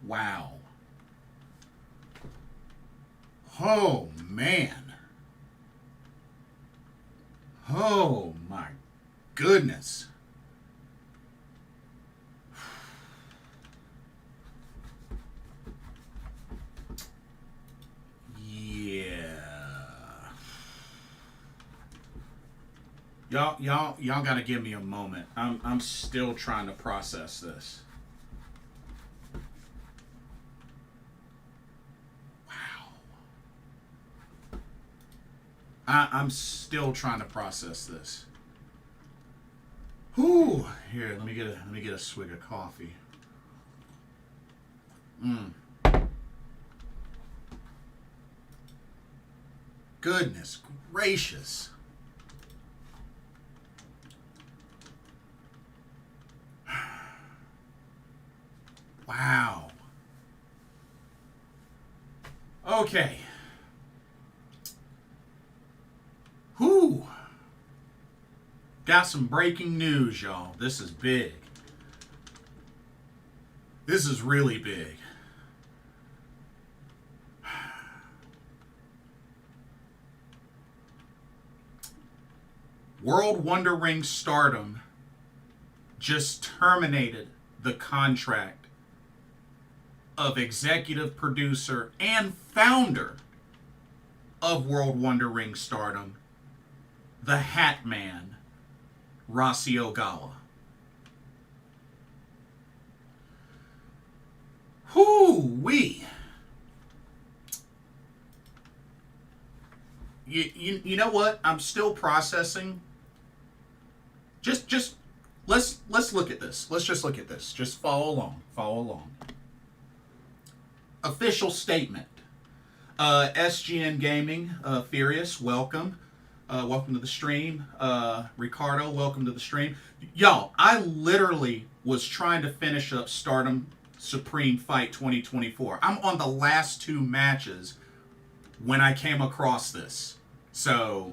Wow. Oh, man. Oh, my goodness. Yeah. Y'all gotta give me a moment. I'm still trying to process this. Wow. I'm still trying to process this. Whew. Here, let me get a swig of coffee. Mm. Goodness gracious. Wow. Okay. Whew. Got some breaking news, y'all. This is big. This is really big. World Wonder Ring Stardom just terminated the contract of executive producer and founder of World Wonder Ring Stardom, the Hat Man, Rossy Ogawa. Whoo-wee. You know what? I'm still processing. Just let's look at this. Let's just look at this. Just follow along. Follow along. Official statement. SGN Gaming, Furious, welcome. Welcome to the stream. Ricardo, welcome to the stream. Y'all, I literally was trying to finish up Stardom Supreme Fight 2024. I'm on the last two matches when I came across this. So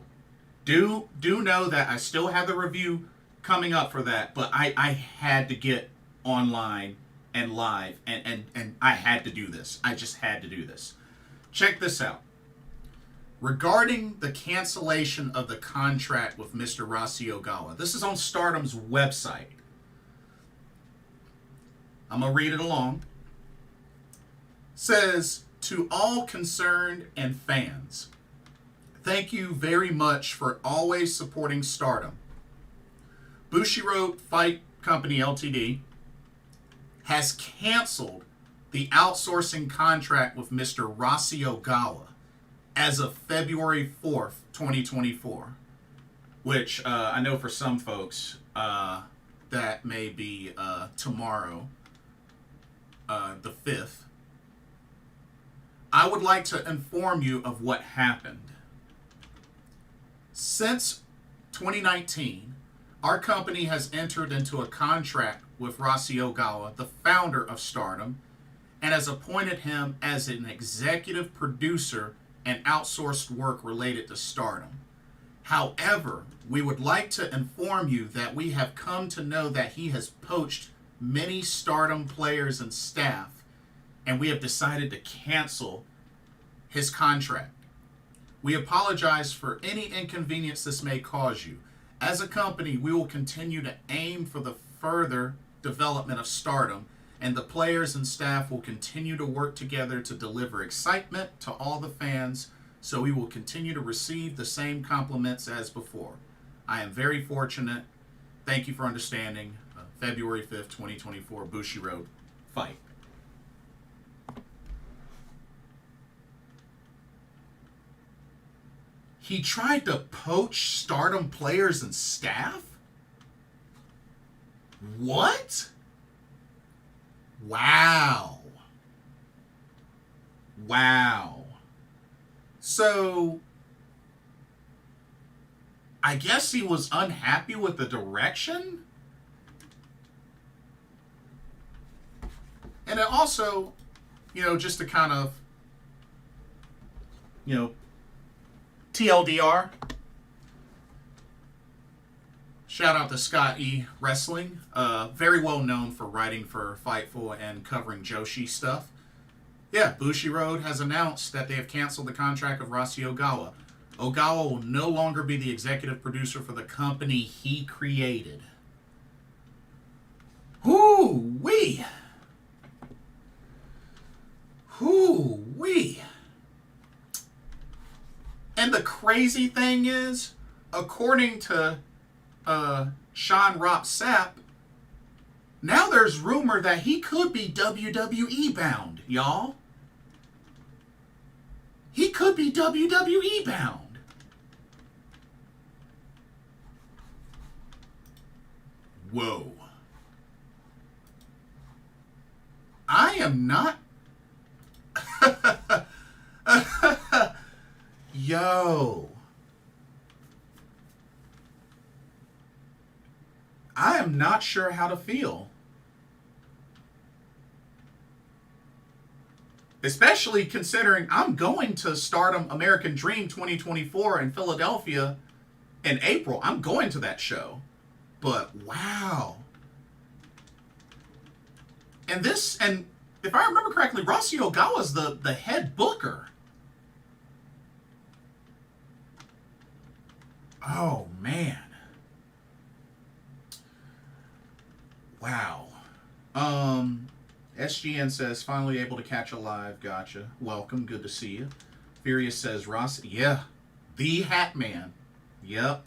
do know that I still have the review coming up for that, but I had to get online and live and I had to do this. I just had to do this. Check this out. Regarding the cancellation of the contract with Mr. Rossy Ogawa, this is on Stardom's website. I'm going to read it along. Says, to all concerned and fans, thank you very much for always supporting Stardom. Bushiroad Fight Company Ltd. has canceled the outsourcing contract with Mr. Rossy Ogawa as of February 4th, 2024, which I know for some folks that may be tomorrow, the 5th. I would like to inform you of what happened. Since 2019, our company has entered into a contract with Rossy Ogawa, the founder of Stardom, and has appointed him as an executive producer and outsourced work related to Stardom. However, we would like to inform you that we have come to know that he has poached many Stardom players and staff, and we have decided to cancel his contract. We apologize for any inconvenience this may cause you. As a company, we will continue to aim for the further development of Stardom, and the players and staff will continue to work together to deliver excitement to all the fans, so we will continue to receive the same compliments as before. I am very fortunate. Thank you for understanding. February 5th, 2024, Bushiroad Fight. He tried to poach Stardom players and staff? What? Wow. Wow. So, I guess he was unhappy with the direction? And then also, just to kind of, TLDR, Shout out to Scott E. Wrestling. Very well known for writing for Fightful and covering Joshi stuff. Yeah, Bushiroad has announced that they have canceled the contract of Rossy Ogawa. Ogawa will no longer be the executive producer for the company he created. Hoo-wee! Hoo-wee! And the crazy thing is, according to Sean Ropp Sapp, now there's rumor that he could be WWE bound, y'all. He could be WWE bound. Whoa. I am not... Yo. I am not sure how to feel. Especially considering I'm going to Stardom American Dream 2024 in Philadelphia in April. I'm going to that show. But wow. And if I remember correctly, Rossy Ogawa is the head booker. Oh, man. Wow. SGN says, finally able to catch a live. Gotcha. Welcome. Good to see you. Furious says, Ross, yeah. The Hat Man. Yep.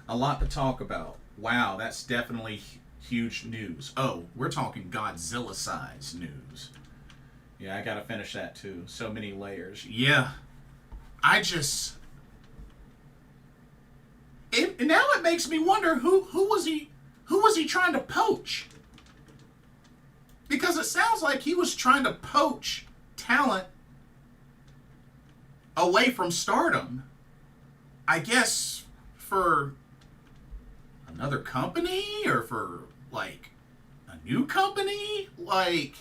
A lot to talk about. Wow, that's definitely huge news. Oh, we're talking Godzilla size news. Yeah, I gotta finish that too. So many layers. Yeah. Now it makes me wonder who was he trying to poach? Because it sounds like he was trying to poach talent away from Stardom. I guess for another company or for like a new company? Like,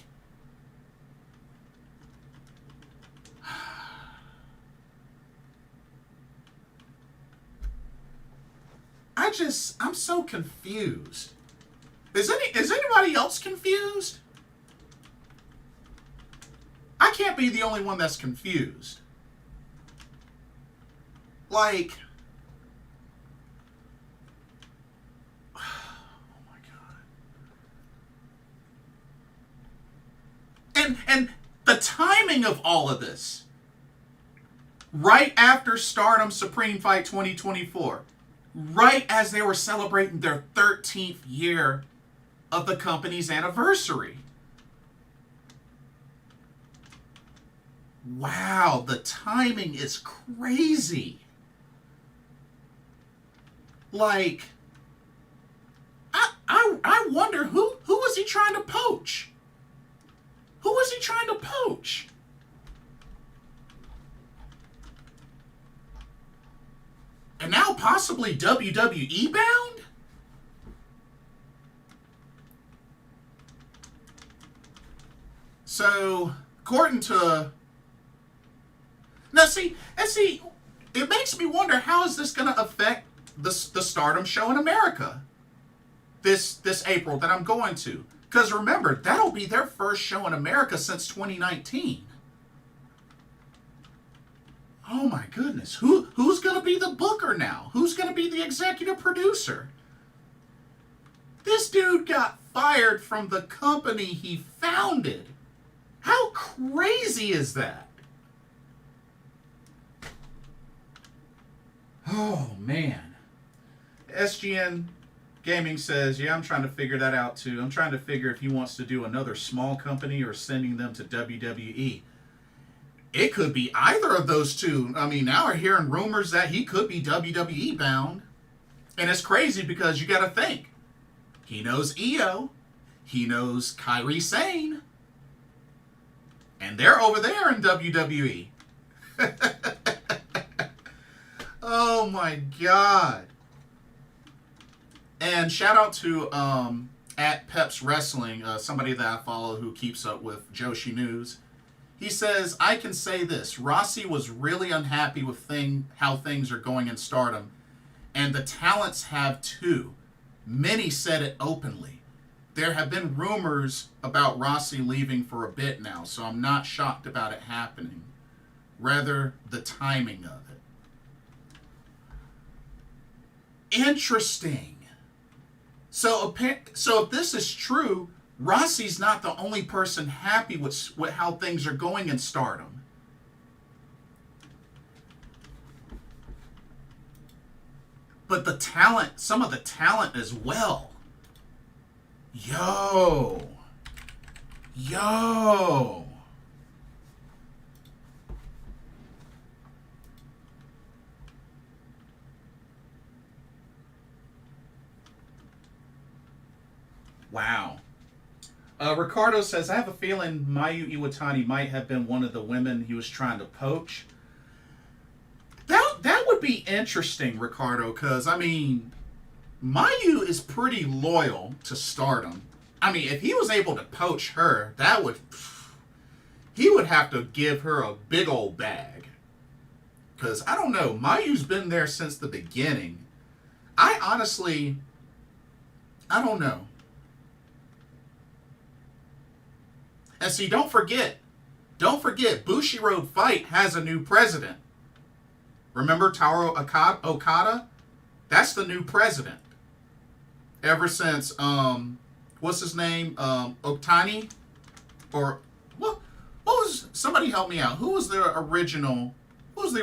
I'm so confused. Is anybody else confused? I can't be the only one that's confused. Like, oh my God. And the timing of all of this, right after Stardom Supreme Fight 2024, right as they were celebrating their 13th year of the company's anniversary. Wow, the timing is crazy. Like, I wonder who was he trying to poach? Who was he trying to poach? And now possibly WWE bound? So, according to... Now, see, it makes me wonder, how is this going to affect the Stardom show in America this April that I'm going to? Because remember, that'll be their first show in America since 2019. Oh my goodness. Who's going to be the booker now? Who's going to be the executive producer? This dude got fired from the company he founded. How crazy is that? Oh, man. SGN Gaming says, yeah, I'm trying to figure that out too. I'm trying to figure if he wants to do another small company or sending them to WWE. It could be either of those two. I mean, now we're hearing rumors that he could be WWE bound. And it's crazy because you got to think. He knows Io. He knows Kairi Sane. And they're over there in WWE. Oh my God. And shout out to at Peps Wrestling, somebody that I follow who keeps up with Joshi News. He says, I can say this. Rossy was really unhappy with how things are going in Stardom And the talents have too. Many said it openly. There have been rumors about Rossy leaving for a bit now, so I'm not shocked about it happening. Rather, the timing of it. Interesting. So if this is true, Rossy's not the only person happy with how things are going in Stardom. But the talent, some of the talent as well. Yo. Wow. Ricardo says, I have a feeling Mayu Iwatani might have been one of the women he was trying to poach. That would be interesting, Ricardo, because, I mean, Mayu is pretty loyal to Stardom. I mean, if he was able to poach her, he would have to give her a big old bag. Because, I don't know, Mayu's been there since the beginning. I don't know. And see, don't forget, Bushiroad Fight has a new president. Remember Taro Okada? That's the new president. Ever since, what's his name? Otani? Or, what was, somebody help me out. Who was the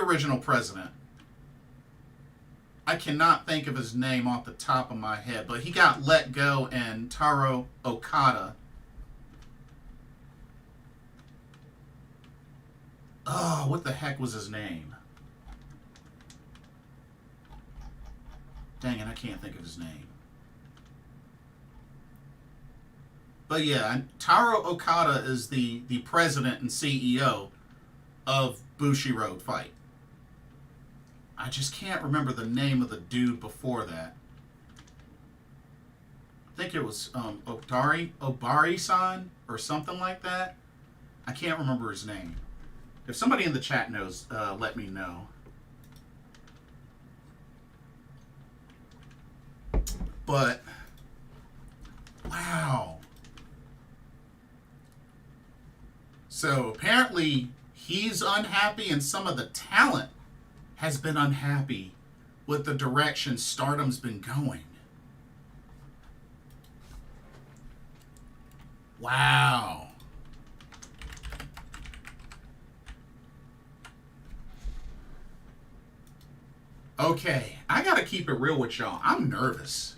original president? I cannot think of his name off the top of my head, but he got let go and Taro Okada. Oh, what the heck was his name? Dang it, I can't think of his name. But yeah, Taro Okada is the president and CEO of Bushiroad Fight. I just can't remember the name of the dude before that. I think it was Obari-san or something like that. I can't remember his name. If somebody in the chat knows, let me know. But, wow. So apparently he's unhappy and some of the talent has been unhappy with the direction Stardom's been going. Wow. Okay, I gotta keep it real with y'all. I'm nervous.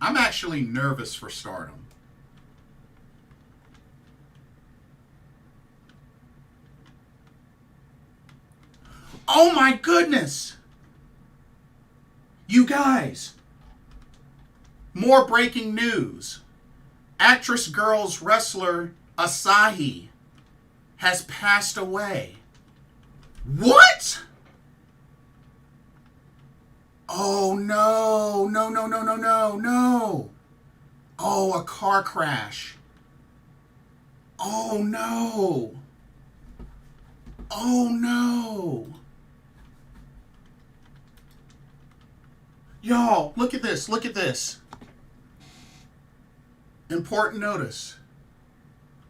I'm actually nervous for Stardom. Oh my goodness! You guys, more breaking news. Actress girls wrestler Asahi has passed away. What? Oh no, no. Oh, a car crash. Oh no. Oh no. Y'all, look at this, look at this. Important notice.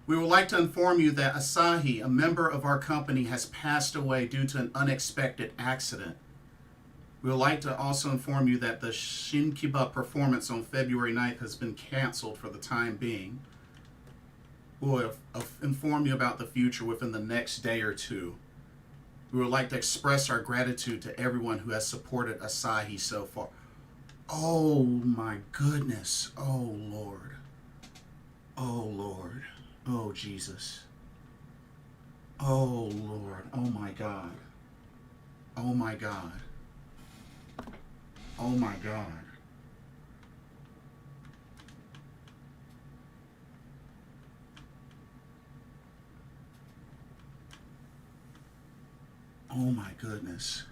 We would like to inform you that Asahi, a member of our company, has passed away due to an unexpected accident. We would like to also inform you that the Shinkiba performance on February 9th has been canceled for the time being. We'll inform you about the future within the next day or two. We would like to express our gratitude to everyone who has supported Asahi so far. Oh my goodness. Oh Lord. Oh Lord. Oh Jesus. Oh Lord. Oh my God. Oh my God. Oh my God. Oh my goodness.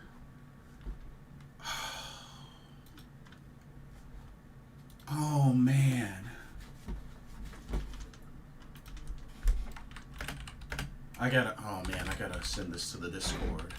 Oh man. I gotta send this to the Discord.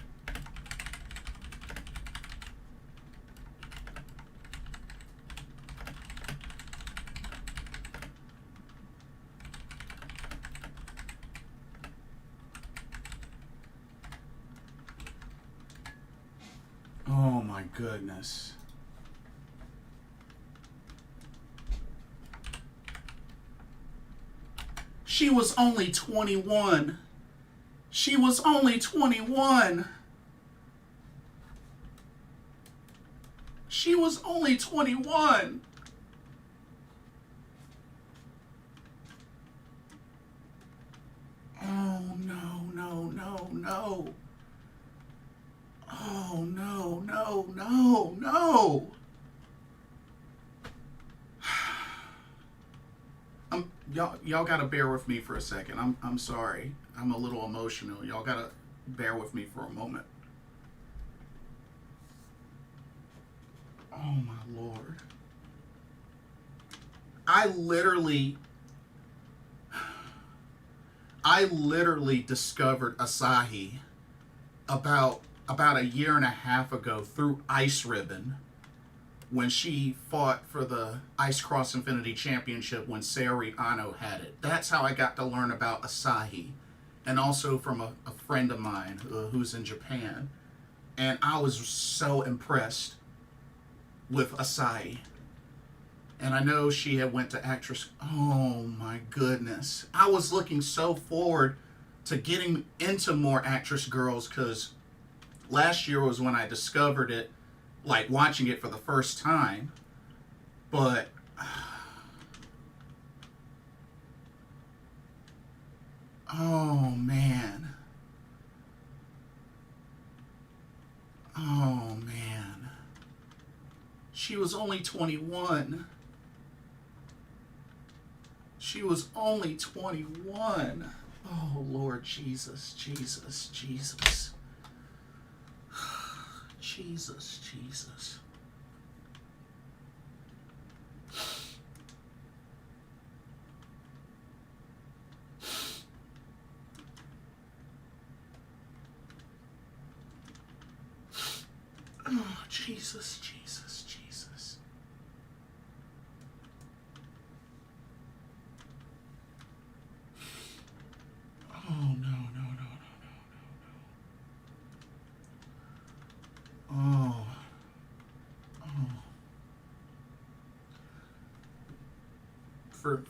my goodness. She was only 21. She was only 21. She was only 21. Oh, no, no, no, no. Oh, no, no, no, no. Y'all gotta bear with me for a second. I'm sorry. I'm a little emotional. Y'all gotta bear with me for a moment. Oh my Lord. I literally discovered Asahi about a year and a half ago through Ice Ribbon, when she fought for the Ice Cross Infinity Championship when Saori Ano had it. That's how I got to learn about Asahi, and also from a friend of mine who's in Japan. And I was so impressed with Asahi. And I know she had went to actress. Oh my goodness. I was looking so forward to getting into more actress girls, because last year was when I discovered it, like watching it for the first time. But oh man. Oh man. She was only 21. She was only 21. Oh Lord Jesus, Jesus, Jesus. Jesus, Jesus. Oh, Jesus, Jesus, Jesus. Oh, no, no, no, no, no, no, no. Oh.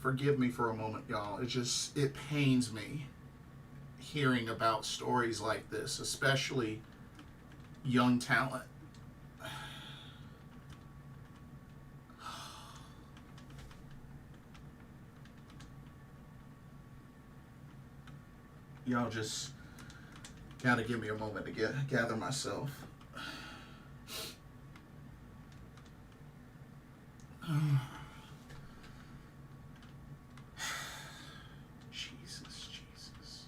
Forgive me for a moment, y'all. It pains me hearing about stories like this, especially young talent. Y'all just gotta give me a moment to gather myself. Jesus, Jesus.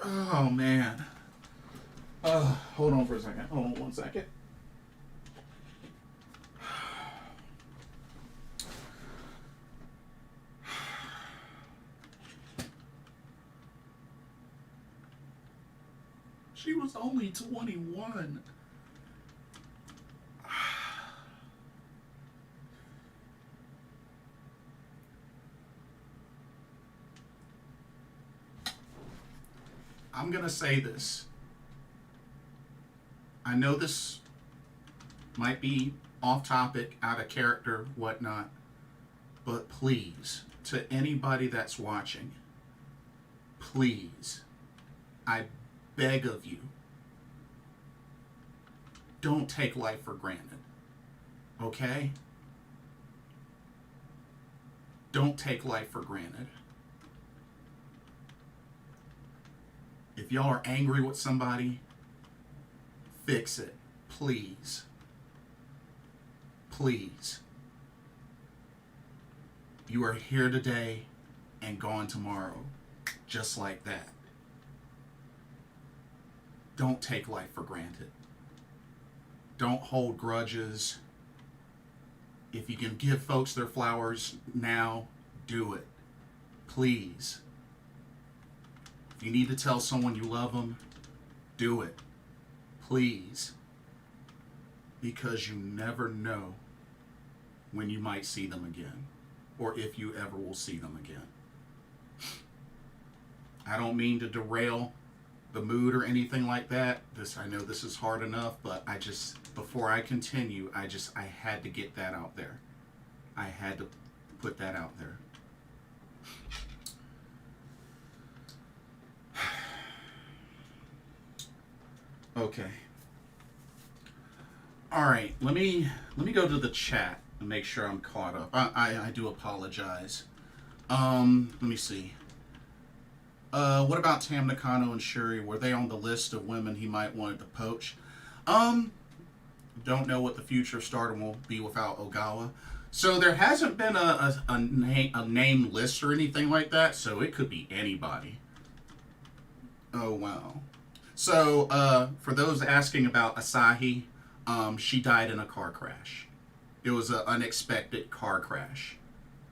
Oh man. Hold on for a second. Hold on 1 second. She was only 21. I'm gonna say this. I know this might be off topic, out of character, whatnot, but please, to anybody that's watching, please, I beg of you, don't take life for granted. Okay? Don't take life for granted. If y'all are angry with somebody, fix it. Please. Please. You are here today and gone tomorrow. Just like that. Don't take life for granted. Don't hold grudges. If you can give folks their flowers now, do it. Please. If you need to tell someone you love them, do it. Please. Because you never know when you might see them again, or if you ever will see them again. I don't mean to derail the mood or anything like that. I know this is hard enough, but before I continue, I had to get that out there. I had to put that out there. Okay. All right. Let me go to the chat and make sure I'm caught up. I do apologize. Let me see. What about Tam Nakano and Shuri? Were they on the list of women he might want to poach? Don't know what the future of Stardom will be without Ogawa. So there hasn't been a name list or anything like that, so it could be anybody. Oh, wow. So, for those asking about Asahi, she died in a car crash. It was an unexpected car crash.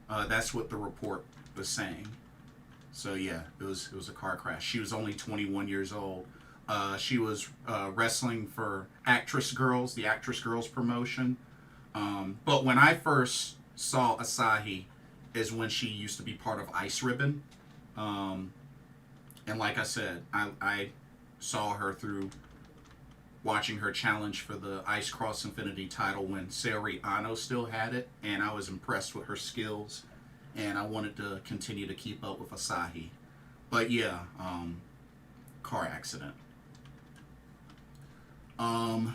That's what the report was saying. So yeah, it was a car crash. She was only 21 years old. She was wrestling for Actress Girls, the Actress Girls promotion. But when I first saw Asahi is when she used to be part of Ice Ribbon. And like I said, I saw her through watching her challenge for the Ice Cross Infinity title when Saori Ano still had it, and I was impressed with her skills, and I wanted to continue to keep up with Asahi. But yeah, car accident. Oh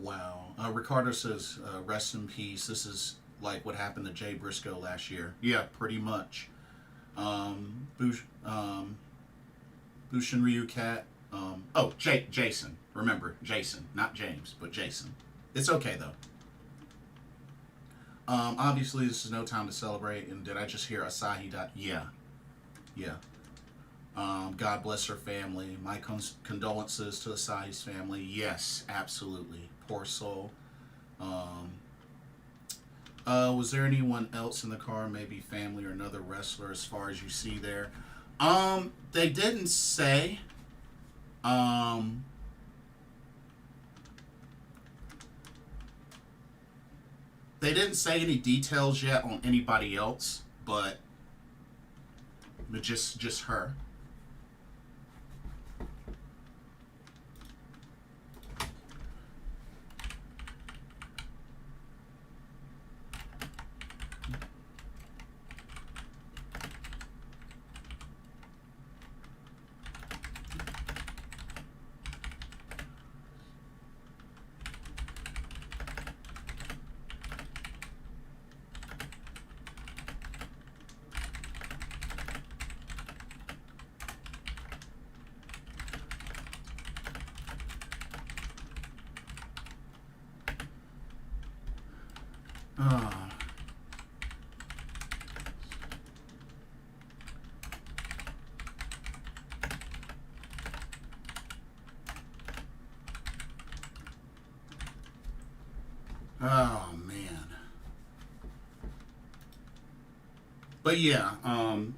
wow. Ricardo says, rest in peace. This is like what happened to Jay Briscoe last year. Yeah, pretty much. Bushin Ryu Cat. Jason. Remember, Jason. Not James, but Jason. It's okay, though. Obviously, this is no time to celebrate. And did I just hear Asahi died? Yeah. Yeah. God bless her family. My condolences to Asahi's family. Yes, absolutely. Poor soul. Was there anyone else in the car, maybe family or another wrestler, as far as you see there? They didn't say. They didn't say any details yet on anybody else, but just her. Oh man. But yeah,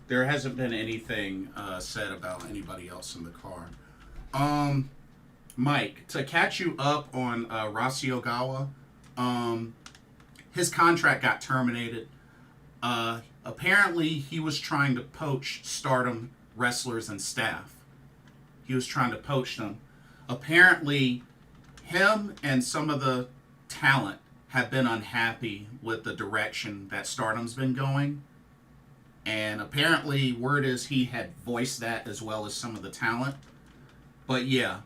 there hasn't been anything said about anybody else in the car. Mike, to catch you up on Rossy Ogawa, his contract got terminated. Apparently, he was trying to poach Stardom wrestlers and staff. He was trying to poach them. Apparently, him and some of the talent have been unhappy with the direction that Stardom's been going. And apparently, word is he had voiced that as well as some of the talent. But yeah,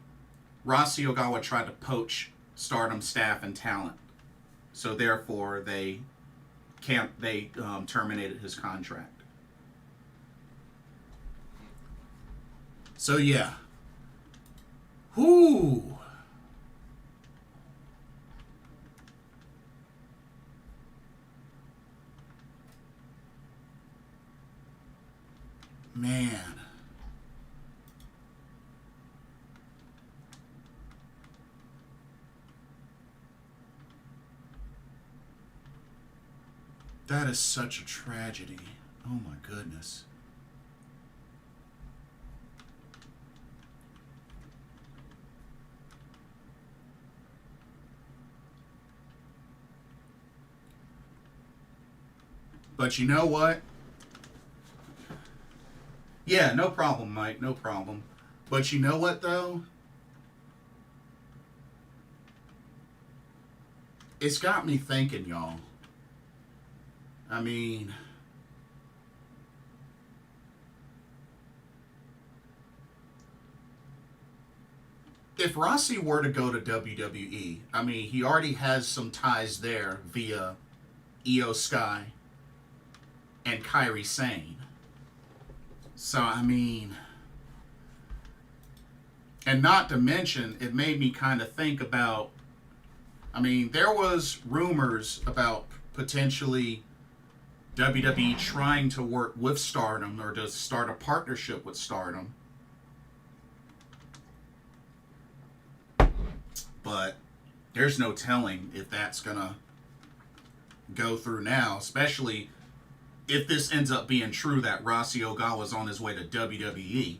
Rossy Ogawa tried to poach Stardom staff and talent. So therefore, they terminated his contract. So yeah. Whoo. Man. That is such a tragedy. Oh my goodness. But you know what? Yeah, no problem, Mike. No problem. But you know what, though? It's got me thinking, y'all. I mean, if Rossy were to go to WWE, I mean, he already has some ties there via Io Sky and Kairi Sane. So, I mean, and not to mention, it made me kind of think about, I mean, there was rumors about potentially WWE trying to work with Stardom or to start a partnership with Stardom. But there's no telling if that's going to go through now, especially if this ends up being true that Rossy Ogawa is on his way to WWE.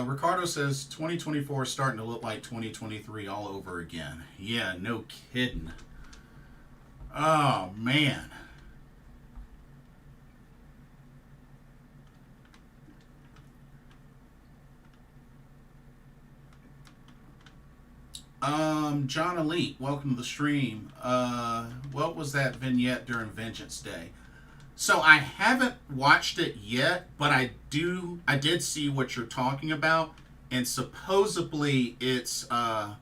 Ricardo says 2024 is starting to look like 2023 all over again. Yeah, no kidding. Oh, man. John Elite, welcome to the stream. What was that vignette during Vengeance Day? So I haven't watched it yet, but I did see what you're talking about, and supposedly it's I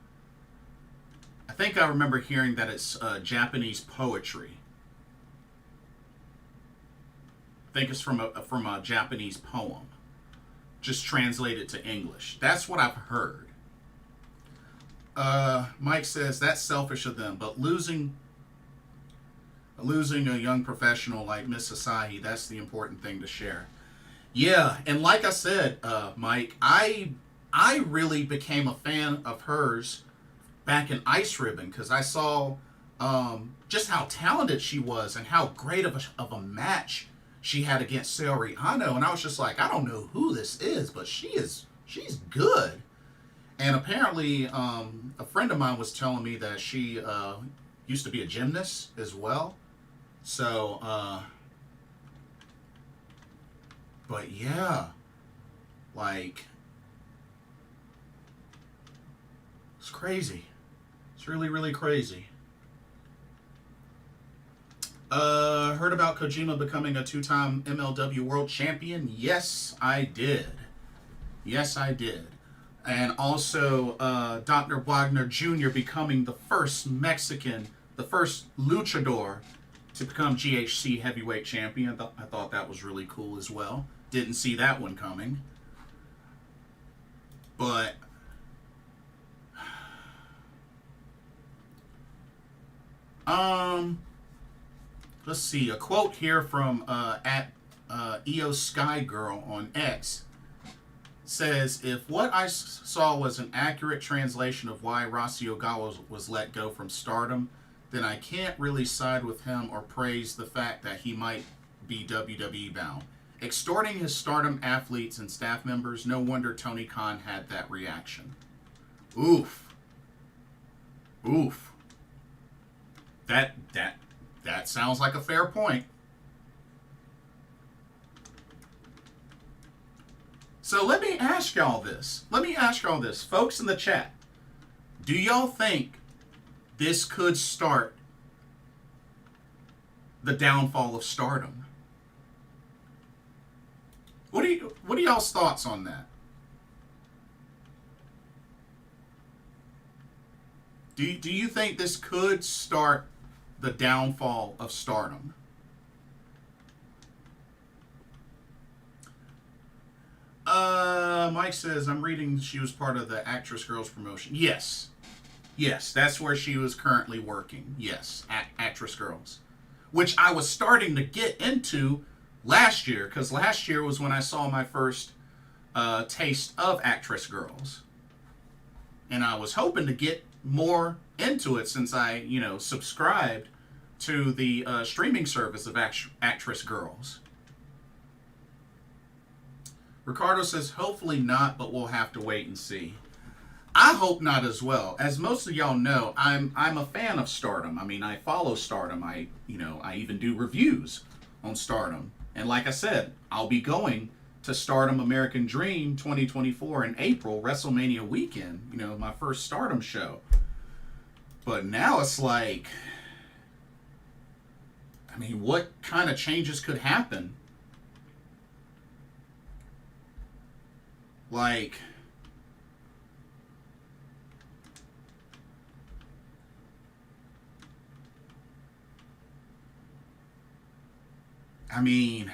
think I remember hearing that it's Japanese poetry. I think it's from a Japanese poem, just translated to English. That's what I've heard. Mike says that's selfish of them, but losing a young professional like Miss Asahi, that's the important thing to share. Yeah, and like I said, Mike, I really became a fan of hers back in Ice Ribbon because I saw just how talented she was and how great of a match she had against Saori Ano, and I was just like, I don't know who this is, but she's good. And apparently, a friend of mine was telling me that she used to be a gymnast as well. So, but yeah, like, it's crazy. It's really, really crazy. Heard about Kojima becoming a 2-time MLW World Champion? Yes, I did. Yes, I did. And also, Dr. Wagner Jr. becoming the first Mexican, the first luchador to become GHC Heavyweight Champion. I thought that was really cool as well. Didn't see that one coming. But let's see. A quote here from at EO Sky Girl on X says, if what I saw was an accurate translation of why Rossy Ogawa was let go from Stardom, then I can't really side with him or praise the fact that he might be WWE bound. Extorting his Stardom athletes and staff members, no wonder Tony Khan had that reaction. Oof. Oof. That sounds like a fair point. So let me ask y'all this. Folks in the chat. Do y'all think this could start the downfall of Stardom? What are y'all's thoughts on that? Do you think this could start the downfall of Stardom? Mike says, I'm reading she was part of the Actress Girls promotion. Yes. Yes, that's where she was currently working. Yes, Actress Girls. Which I was starting to get into last year, because last year was when I saw my first taste of Actress Girls. And I was hoping to get more into it since I, subscribed to the streaming service of Actress Girls. Ricardo says, hopefully not, but we'll have to wait and see. I hope not as well. As most of y'all know, I'm a fan of Stardom. I mean, I follow Stardom. I even do reviews on Stardom. And like I said, I'll be going to Stardom American Dream 2024 in April, WrestleMania weekend, my first Stardom show. But now it's like, I mean, what kind of changes could happen? Like, I mean,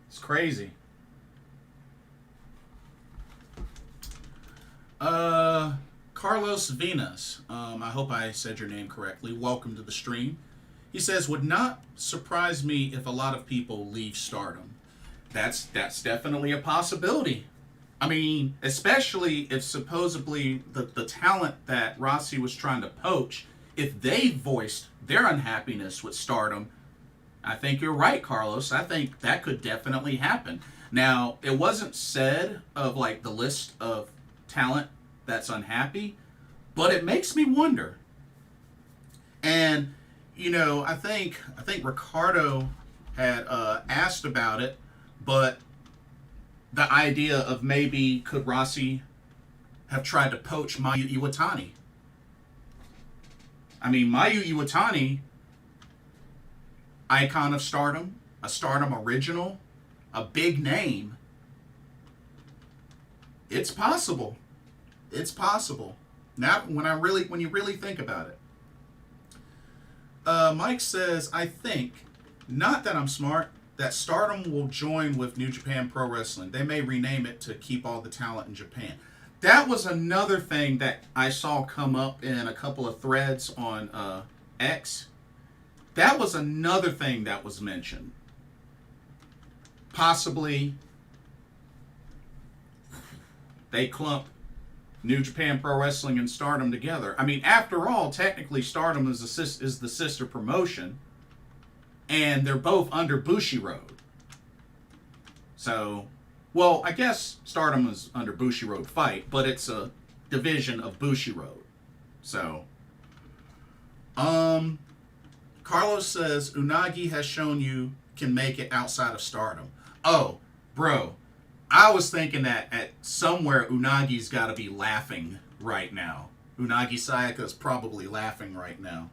it's crazy. Carlos Venus, I hope I said your name correctly. Welcome to the stream. He says, would not surprise me if a lot of people leave Stardom. That's definitely a possibility. I mean, especially if supposedly the talent that Rossy was trying to poach, if they voiced their unhappiness with Stardom, I think you're right, Carlos. I think that could definitely happen. Now, it wasn't said of like the list of talent that's unhappy, but it makes me wonder. And I think Ricardo had asked about it, but the idea of maybe could Rossy have tried to poach Mayu Iwatani? I mean, Mayu Iwatani, icon of Stardom, a Stardom original, a big name. It's possible. It's possible. Now, when you really think about it. Mike says, I think, not that I'm smart, that Stardom will join with New Japan Pro Wrestling. They may rename it to keep all the talent in Japan. That was another thing that I saw come up in a couple of threads on X. That was another thing that was mentioned. Possibly they clump New Japan Pro Wrestling and Stardom together. I mean, after all, technically Stardom is the sister promotion, and they're both under Bushiroad. So, well, I guess Stardom is under Bushiroad Fight, but it's a division of Bushiroad. So, Carlos says, Unagi has shown you can make it outside of Stardom. Oh, bro, I was thinking that at somewhere Unagi's got to be laughing right now. Unagi Sayaka is probably laughing right now.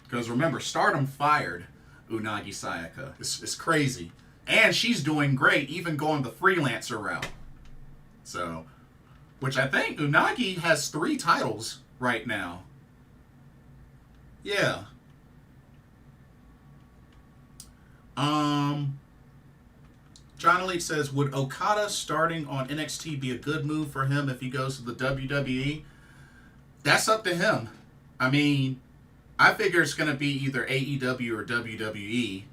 Because remember, Stardom fired Unagi Sayaka. It's crazy. And she's doing great, even going the freelancer route. So, which I think Unagi has 3 titles right now. Yeah. John Elite says, would Okada starting on NXT be a good move for him if he goes to the WWE? That's up to him. I mean, I figure it's going to be either AEW or WWE.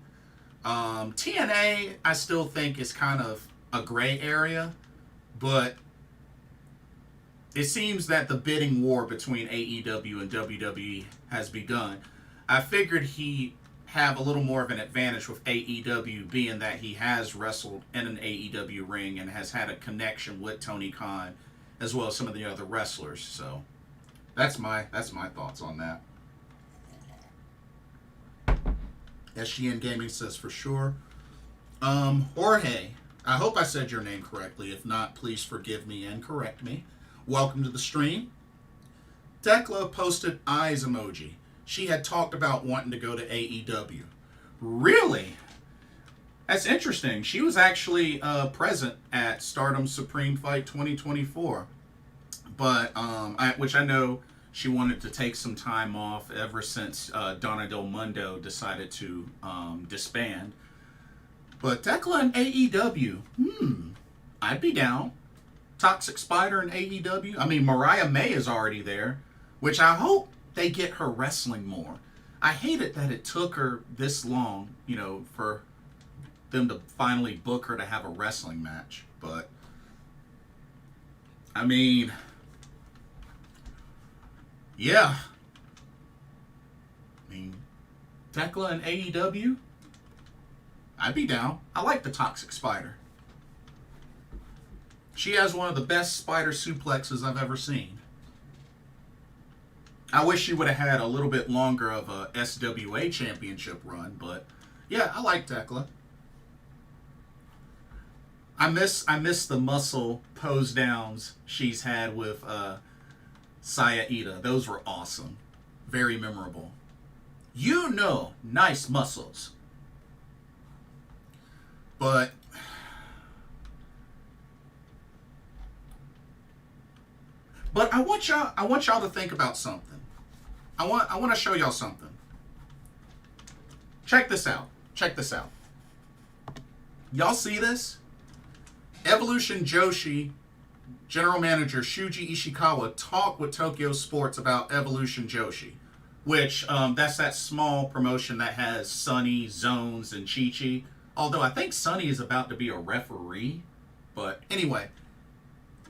TNA, I still think is kind of a gray area, but it seems that the bidding war between AEW and WWE has begun. I figured he have a little more of an advantage with AEW, being that he has wrestled in an AEW ring and has had a connection with Tony Khan as well as some of the other wrestlers. So that's my thoughts on that. SGN Gaming says for sure. Jorge, I hope I said your name correctly. If not, please forgive me and correct me. Welcome to the stream. Tekla posted eyes emoji. She had talked about wanting to go to AEW. Really? That's interesting. She was actually present at Stardom Supreme Fight 2024. But, which I know she wanted to take some time off ever since Donna Del Mundo decided to disband. But Tekla and AEW, I'd be down. Toxic Spider and AEW. I mean, Mariah May is already there, which I hope they get her wrestling more. I hate it that it took her this long, for them to finally book her to have a wrestling match. But, I mean, yeah. I mean, Tekla and AEW, I'd be down. I like the Toxic Spider. She has one of the best spider suplexes I've ever seen. I wish she would have had a little bit longer of a SWA championship run, but yeah, I like Tekla. I miss the muscle pose downs she's had with Saya Ida. Those were awesome. Very memorable. You know, nice muscles. But I want y'all to think about something. I want to show y'all something. Check this out. Check this out. Y'all see this? Evolution Joshi general manager Shuji Ishikawa talked with Tokyo Sports about Evolution Joshi, which that's that small promotion that has Sunny, Zones, and Chi-Chi. Although I think Sunny is about to be a referee. But anyway,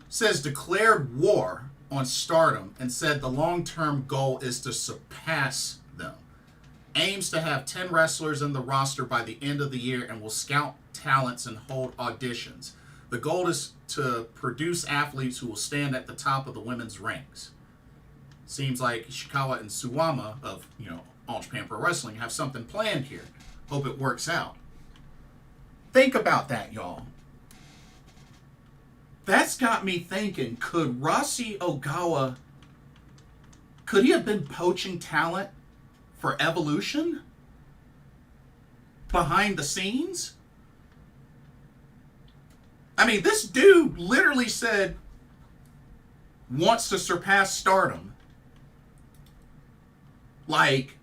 says declared war on Stardom and said the long-term goal is to surpass them. Aims to have 10 wrestlers in the roster by the end of the year and will scout talents and hold auditions. The goal is to produce athletes who will stand at the top of the women's ranks. Seems like Ishikawa and Suwama of, All Japan Pro Wrestling have something planned here. Hope it works out. Think about that, y'all. That's got me thinking, could Rossy Ogawa, could he have been poaching talent for Evolution? Behind the scenes? I mean, this dude literally said, wants to surpass Stardom. Like,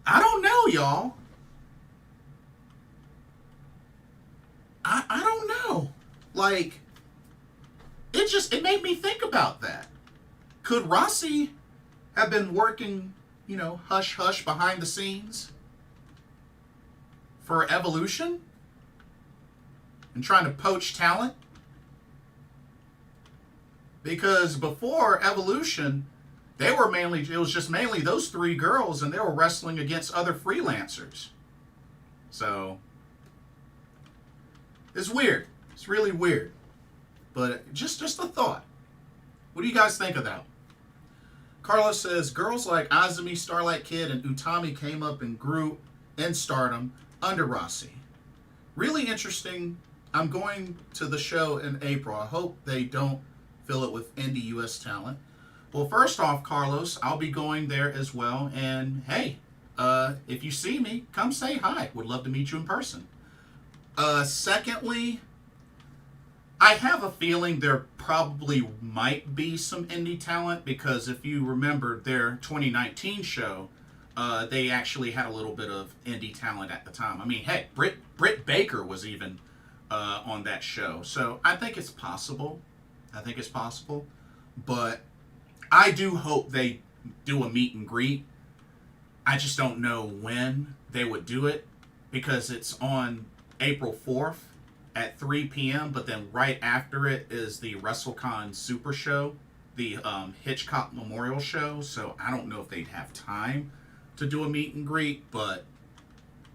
I don't know, y'all. I don't know. Like, it made me think about that. Could Rossy have been working, hush hush behind the scenes for Evolution and trying to poach talent? Because before Evolution, it was just mainly those three girls, and they were wrestling against other freelancers. So it's weird. It's really weird. But just a thought. What do you guys think of that? Carlos says, girls like Azumi, Starlight Kid, and Utami came up and grew in Stardom under Rossy. Really interesting. I'm going to the show in April. I hope they don't fill it with indie US talent. Well, first off, Carlos, I'll be going there as well. And hey, if you see me, come say hi. Would love to meet you in person. Secondly, I have a feeling there probably might be some indie talent, because if you remember their 2019 show, they actually had a little bit of indie talent at the time. I mean, hey, Britt Baker was even on that show. So I think it's possible. But I do hope they do a meet and greet. I just don't know when they would do it, because it's on April 4th at 3 p.m., but then right after it is the WrestleCon Super Show, the Hitchcock Memorial Show, so I don't know if they'd have time to do a meet and greet, but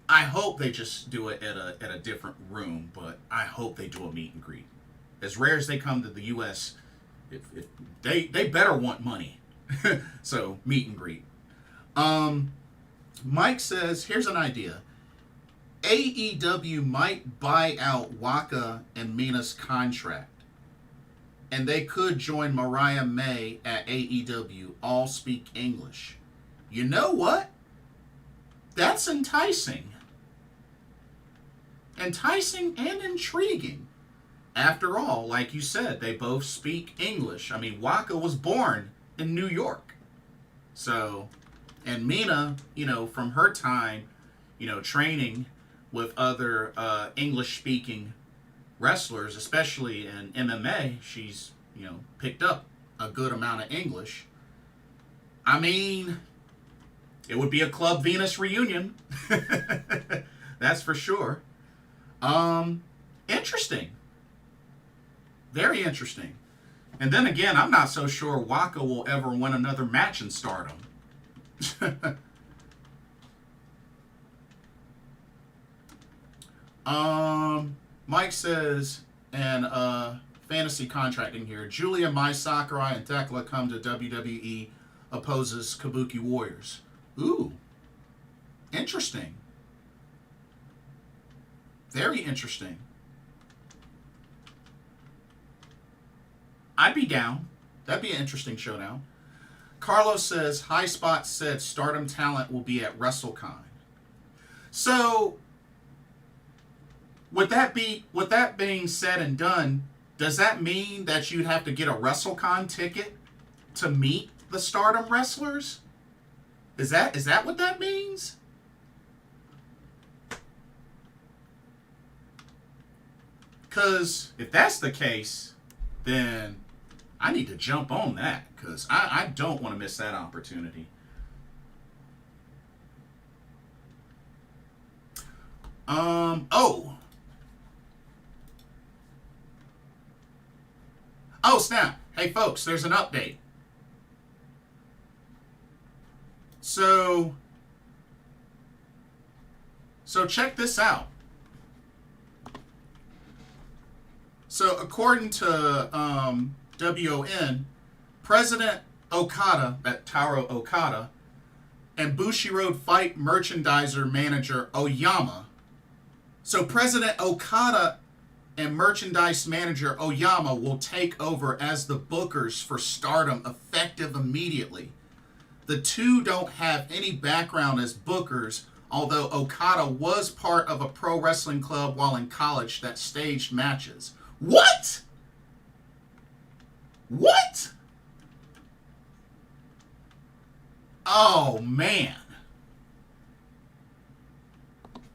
I hope they just do it at a different room, but I hope they do a meet and greet. As rare as they come to the U.S., if they better want money. So, meet and greet. Mike says, here's an idea. AEW might buy out Waka and Mina's contract, and they could join Mariah May at AEW, all speak English. You know what? That's enticing. Enticing and intriguing. After all, like you said, they both speak English. I mean, Waka was born in New York. So, and Mina, from her time, training with other English-speaking wrestlers, especially in MMA, she's, picked up a good amount of English. I mean, it would be a Club Venus reunion. That's for sure. Interesting. Very interesting. And then again, I'm not so sure Waka will ever win another match in Stardom. Mike says, and fantasy contracting here, Julia Mai Sakurai and Tekla come to WWE, opposes Kabuki Warriors. Ooh. Interesting. Very interesting. I'd be down. That'd be an interesting showdown. Carlos says, High Spot said Stardom talent will be at WrestleCon. So, with that being said and done, does that mean that you'd have to get a WrestleCon ticket to meet the Stardom wrestlers? Is that what that means? Because if that's the case, then I need to jump on that, because I don't want to miss that opportunity. Oh, snap. Hey, folks, there's an update. So check this out. So according to WON, President Okada, that Taro Okada, and Bushiroad Fight merchandiser manager Oyama. So President Okada and merchandise manager Oyama will take over as the bookers for Stardom effective immediately. The two don't have any background as bookers, although Okada was part of a pro wrestling club while in college that staged matches. What? What? Oh, man.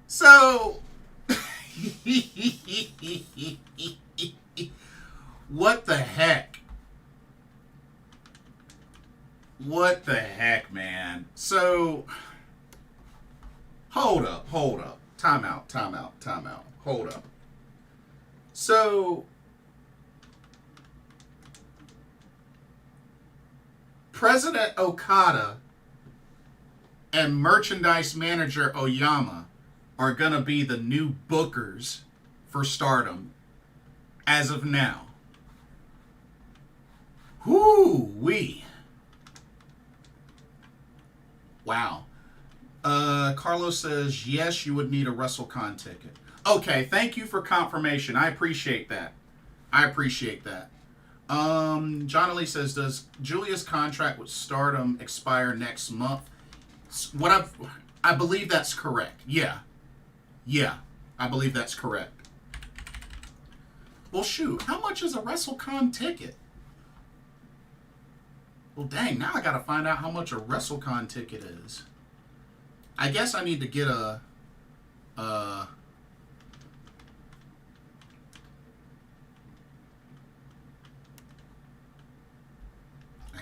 So, what the heck? What the heck, man? So, hold up. Time out. Hold up. So, President Okada and merchandise manager Oyama are going to be the new bookers for Stardom as of now. Whoo-wee. Wow. Carlos says, yes, you would need a WrestleCon ticket. Okay, thank you for confirmation. I appreciate that. John Lee says, does Julia's contract with Stardom expire next month? I believe that's correct. Yeah, I believe that's correct. Well, shoot, how much is a WrestleCon ticket? Well, dang, now I gotta find out how much a WrestleCon ticket is. I guess I need to get I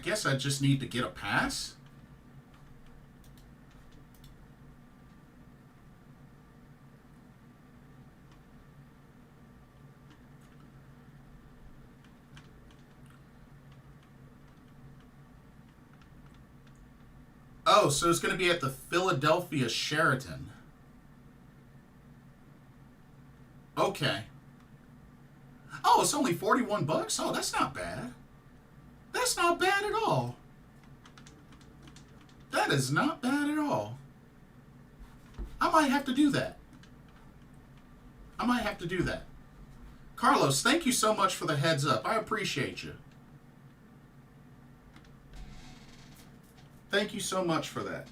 guess I just need to get a pass. Oh, so it's going to be at the Philadelphia Sheraton. Okay. Oh, it's only $41? Oh, that's not bad. That's not bad at all. That is not bad at all. I might have to do that. Carlos, thank you so much for the heads up. I appreciate you. Thank you so much for that.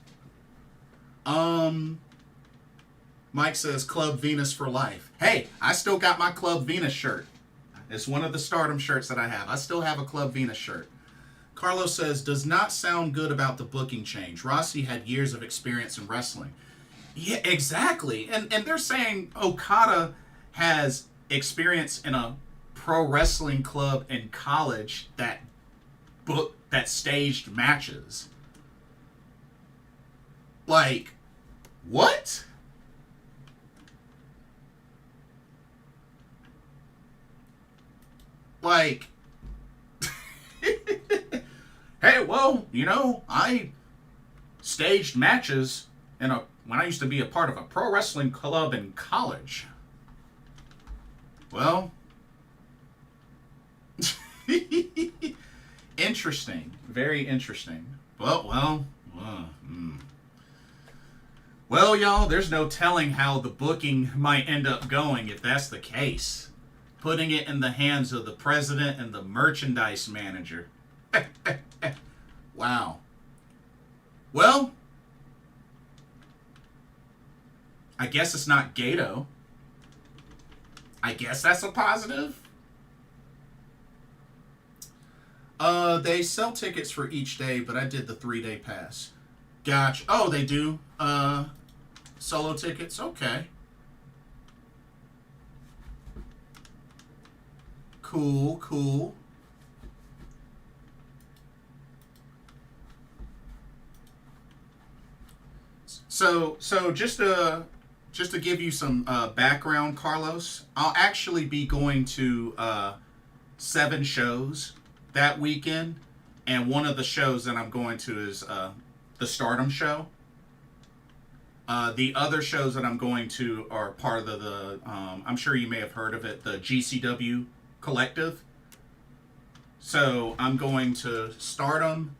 Mike says Club Venus for life. Hey, I still got my Club Venus shirt. It's one of the Stardom shirts that I have. I still have a Club Venus shirt. Carlos says, does not sound good about the booking change. Rossy had years of experience in wrestling. Yeah, exactly. And they're saying Okada has experience in a pro wrestling club in college that staged matches. Like, what? Like, hey, well, I staged matches when I used to be a part of a pro wrestling club in college. Well, interesting, very interesting. Well, y'all, there's no telling how the booking might end up going if that's the case. Putting it in the hands of the president and the merchandise manager. Wow. Well, I guess it's not Gato. I guess that's a positive. They sell tickets for each day, but I did the 3-day pass. Gotcha. Oh, they do? Solo tickets? Okay. Cool. So just to give you some background, Carlos, I'll actually be going to 7 shows that weekend, and one of the shows that I'm going to is the Stardom show. The other shows that I'm going to are part of the I'm sure you may have heard of it, the GCW Collective. So I'm going to Stardom,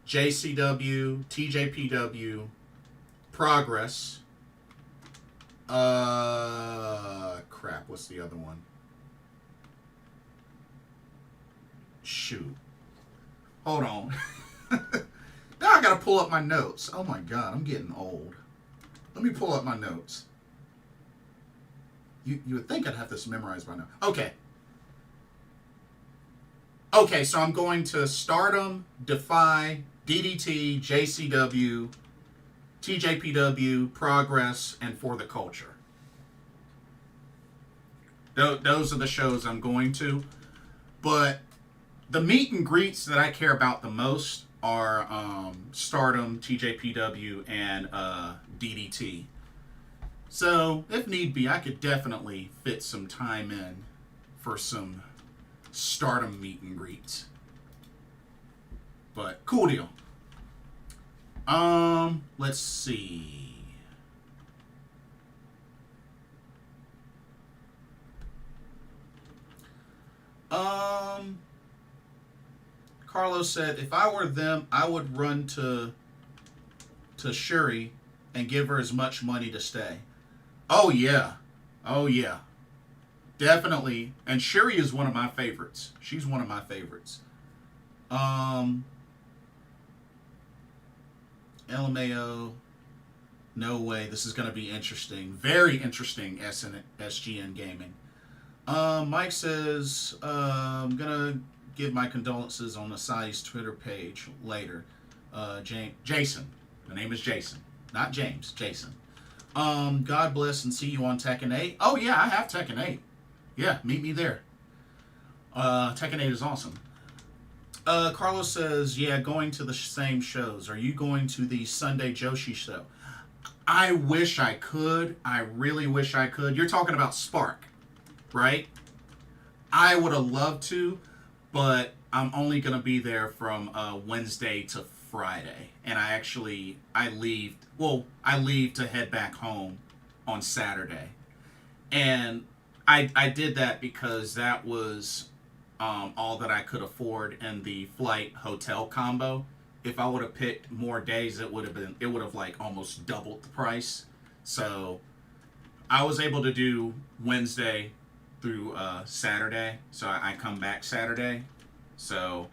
JCW, TJPW, Progress. Crap, what's the other one? Shoot. Hold on. Now I gotta pull up my notes. Oh my god, I'm getting old. Let me pull up my notes. You would think I'd have this memorized by now. Okay, so I'm going to Stardom, Defy, DDT, JCW, TJPW, Progress, and For the Culture. Those are the shows I'm going to. But the meet and greets that I care about the most are Stardom, TJPW, and DDT. So, if need be, I could definitely fit some time in for some Stardom meet and greets. But, cool deal. Let's see. Carlos said, if I were them, I would run to Shuri and give her as much money to stay. Oh yeah. Definitely. And Shuri is one of my favorites. She's one of my favorites. LMAO. No way. This is going to be interesting. Very interesting, SGN Gaming. Mike says, I'm going to give my condolences on Asai's Twitter page later. Jason. The name is Jason. Not James. Jason. God bless and see you on Tekken 8. Oh, yeah, I have Tekken 8. Yeah, meet me there. Tekken 8 is awesome. Carlos says, yeah, going to the same shows. Are you going to the Sunday Joshi show? I wish I could. I really wish I could. You're talking about Spark, right? I would have loved to, but I'm only going to be there from Wednesday to Friday. And I leave to head back home on Saturday. And I did that because that was all that I could afford in the flight hotel combo. If I would have picked more days, it would have like almost doubled the price. So I was able to do Wednesday through Saturday. So I come back Saturday. So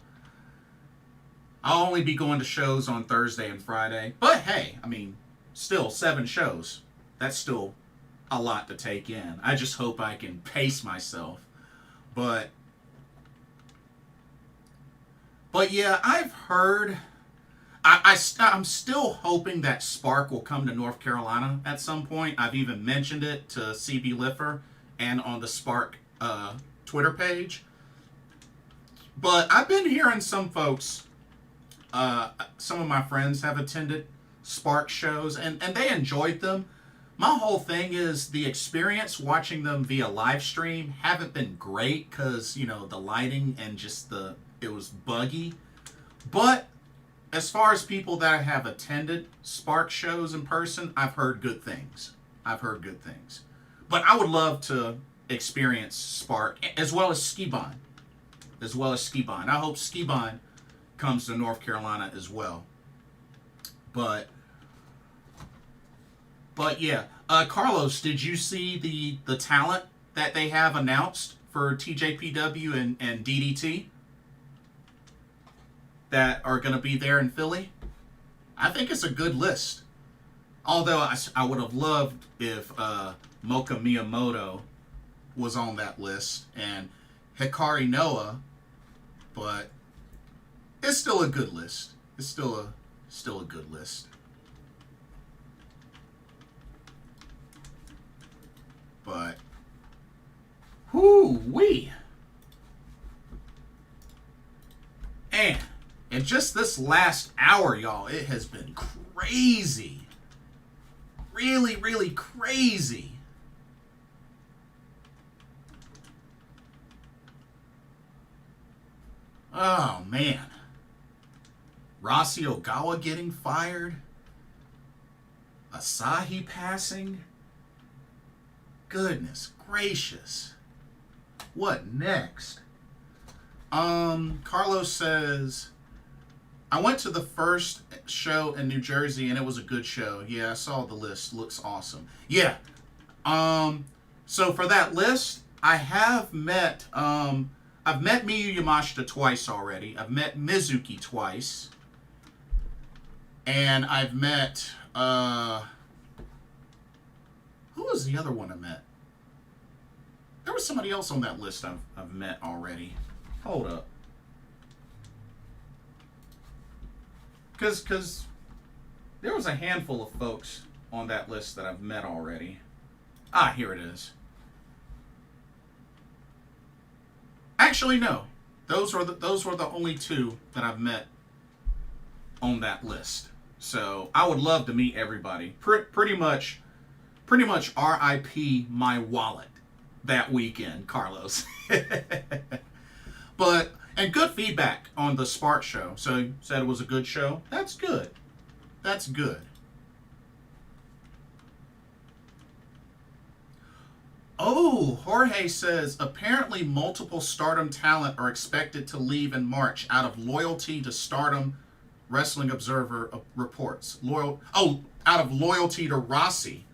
I'll only be going to shows on Thursday and Friday. But hey, I mean, still 7 shows. That's still a lot to take in. I just hope I can pace myself. But yeah, I've heard. I'm still hoping that Spark will come to North Carolina at some point. I've even mentioned it to CB Liffer and on the Spark Twitter page. But I've been hearing some folks, some of my friends have attended Spark shows, and they enjoyed them. My whole thing is the experience watching them via live stream haven't been great because, you know, the lighting and just it was buggy. But as far as people that have attended Spark shows in person, I've heard good things. I've heard good things. But I would love to experience Spark as well as Skibon. As well as Skibon. I hope Skibon comes to North Carolina as well. But yeah, Carlos, did you see the talent that they have announced for TJPW and DDT that are going to be there in Philly? I think it's a good list. Although I would have loved if Mocha Miyamoto was on that list and Hikari Noah, but it's still a good list. It's still a good list. But whoo-wee. And in just this last hour, y'all, it has been crazy. Really, really crazy. Oh, man. Rossy Ogawa getting fired. Asahi passing. Goodness gracious. What next? Carlos says, I went to the first show in New Jersey and it was a good show. Yeah, I saw the list. Looks awesome. Yeah. So for that list, I have met, I've met Miyu Yamashita twice already. I've met Mizuki twice. And I've met, who was the other one I met? There was somebody else on that list I've met already. Hold up. Because there was a handful of folks on that list that I've met already. Ah, here it is. Actually, no. Those were the only two that I've met on that list. So I would love to meet everybody. Pretty much RIP my wallet that weekend, Carlos. But, and good feedback on the Spark show. So you said it was a good show. That's good. That's good. Oh, Jorge says, apparently multiple Stardom talent are expected to leave in March out of loyalty to Stardom. Wrestling Observer reports. Out of loyalty to Rossy.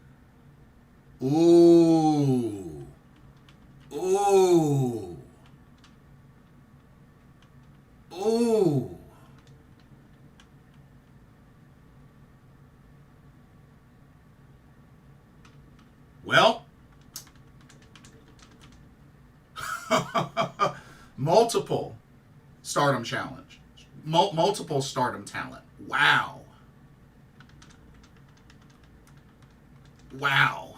Ooh. Ooh. Ooh. Well, multiple Stardom challenge. Multiple Stardom talent. Wow. Wow.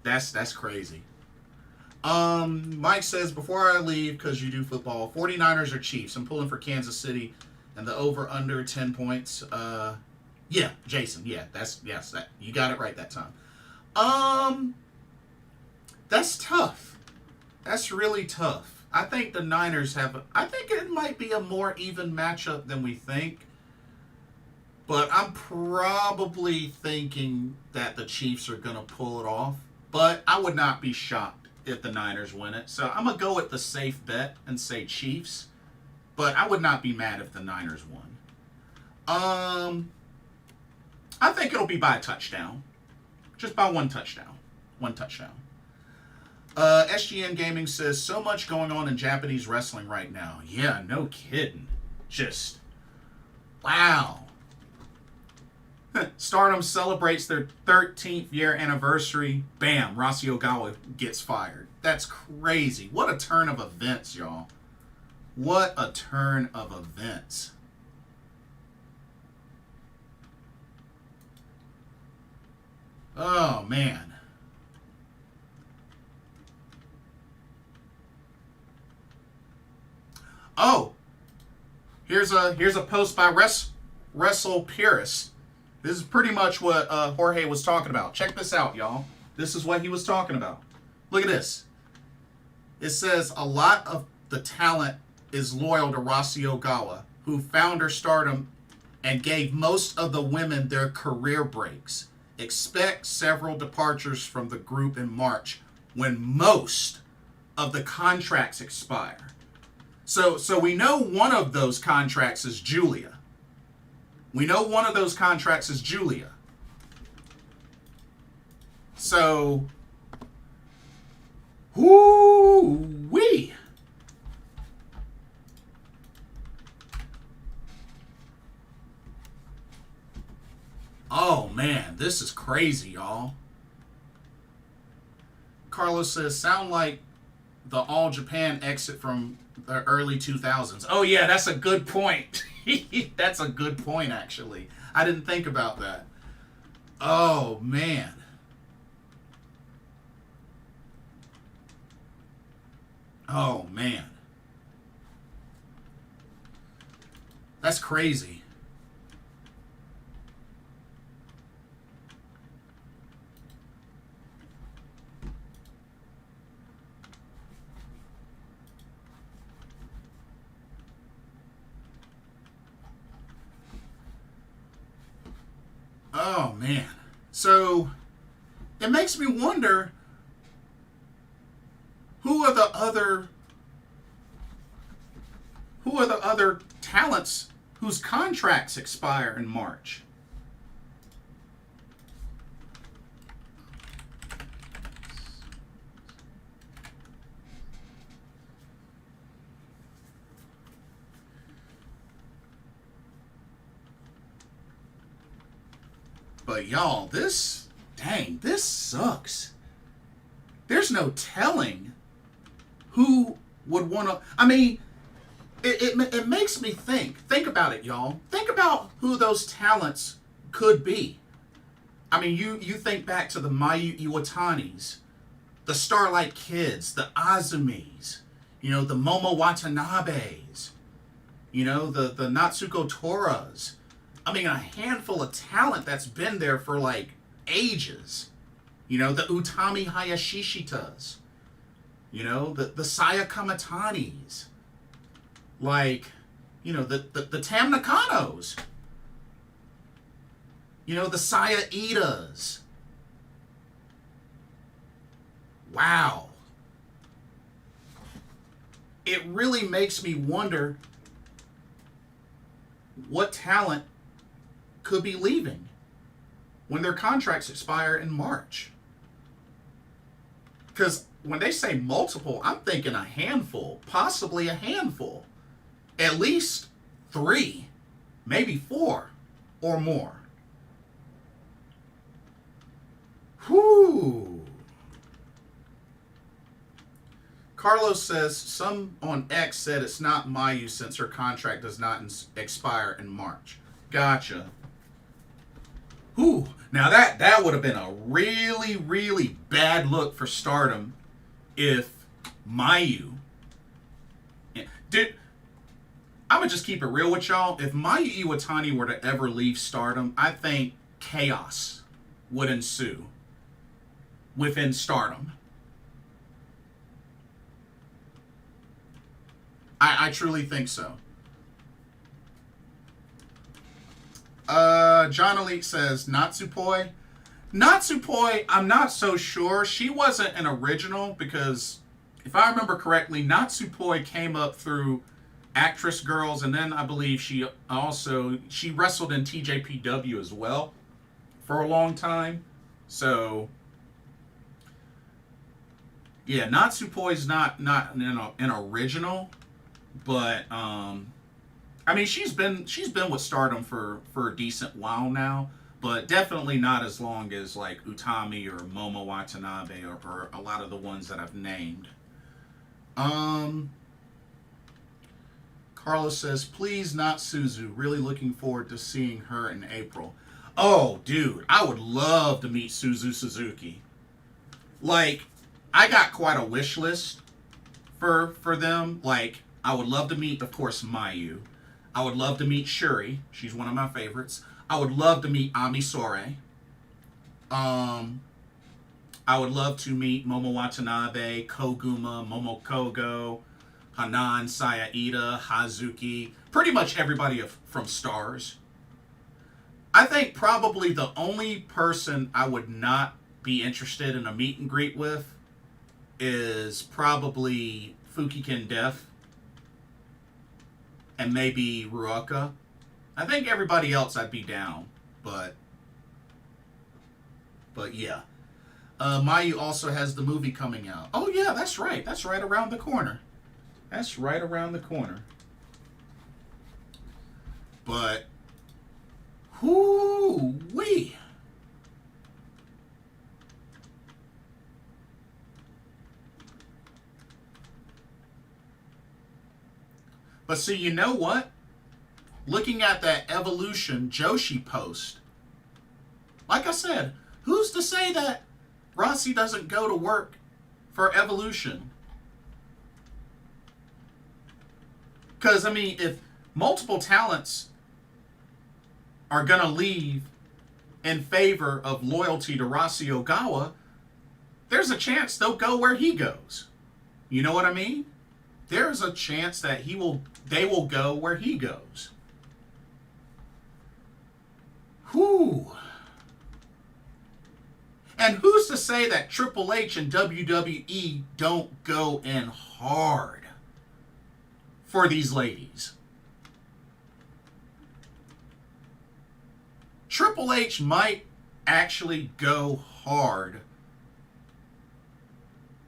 That's crazy. Mike says, before I leave, because you do football, 49ers or Chiefs. I'm pulling for Kansas City and the over under 10 points. Yeah, Jason. Yeah, that you got it right that time. That's tough. That's really tough. I think the Niners I think it might be a more even matchup than we think. But I'm probably thinking that the Chiefs are going to pull it off. But I would not be shocked if the Niners win it. So I'm going to go with the safe bet and say Chiefs. But I would not be mad if the Niners won. I think it'll be by a touchdown. Just by one touchdown. One touchdown. SGN Gaming says, so much going on in Japanese wrestling right now. Yeah, no kidding. Just, wow. Stardom celebrates their 13th year anniversary. Bam, Rossy Ogawa gets fired. That's crazy. What a turn of events, y'all. What a turn of events. Oh, man. Oh, here's a post by Wrestle Purist. This is pretty much what Jorge was talking about. Check this out, y'all. This is what he was talking about. Look at this. It says a lot of the talent is loyal to Rossy Ogawa, who founded Stardom and gave most of the women their career breaks. Expect several departures from the group in March when most of the contracts expire. So we know one of those contracts is Julia. We know one of those contracts is Julia. So, whoo-wee. Oh man, this is crazy, y'all. Carlos says, sound like the All Japan exit from the early 2000s. Oh yeah, that's a good point. That's a good point, actually. I didn't think about that. Oh man. Oh man. That's crazy. Oh man. So it makes me wonder, who are the other talents whose contracts expire in March? But y'all, this sucks. There's no telling who would want to. I mean, it makes me think. Think about it, y'all. Think about who those talents could be. I mean, you think back to the Mayu Iwatanis, the Starlight Kids, the Azumis, the Momo Watanabes, the Natsuko Toras. I mean, a handful of talent that's been there for like ages. The Utami Hayashishitas. The Saya Kamatanis. Like, the Tam Nakanos. The Saya Idas. Wow. It really makes me wonder what talent could be leaving when their contracts expire in March. Because when they say multiple, I'm thinking a handful, possibly a handful. At least 3, maybe 4 or more. Whew. Carlos says, some on X said it's not Mayu since her contract does not expire in March. Gotcha. Whew. Now that would have been a really, really bad look for Stardom if Mayu... Dude, I'm going to just keep it real with y'all. If Mayu Iwatani were to ever leave Stardom, I think chaos would ensue within Stardom. I truly think so. John Elite says, Natsupoi. Natsupoi, I'm not so sure. She wasn't an original because, if I remember correctly, Natsupoi came up through Actress Girls, and then I believe she wrestled in TJPW as well for a long time. So, yeah, Natsupoi's not an original, but I mean, she's been with Stardom for a decent while now, but definitely not as long as like Utami or Momo Watanabe or a lot of the ones that I've named. Carlos says, please not Suzu. Really looking forward to seeing her in April. Oh, dude, I would love to meet Suzu Suzuki. Like, I got quite a wish list for them. Like, I would love to meet, of course, Mayu. I would love to meet Shuri. She's one of my favorites. I would love to meet Ami Sourei. I would love to meet Momo Watanabe, Koguma, Momokogo, Hanan, Sayaida, Hazuki, pretty much everybody from Stars. I think probably the only person I would not be interested in a meet and greet with is probably Fukiken Def and maybe Ruaka. I think everybody else I'd be down, but yeah. Mayu also has the movie coming out. Oh yeah, that's right. That's right around the corner. That's right around the corner. But whoo-wee. But see, you know what? Looking at that Evolution Joshi post, like I said, who's to say that Rossy doesn't go to work for Evolution? Because, I mean, if multiple talents are going to leave in favor of loyalty to Rossy Ogawa, there's a chance they'll go where he goes. You know what I mean? There's a chance that they will go where he goes. Whew. And who's to say that Triple H and WWE don't go in hard for these ladies? Triple H might actually go hard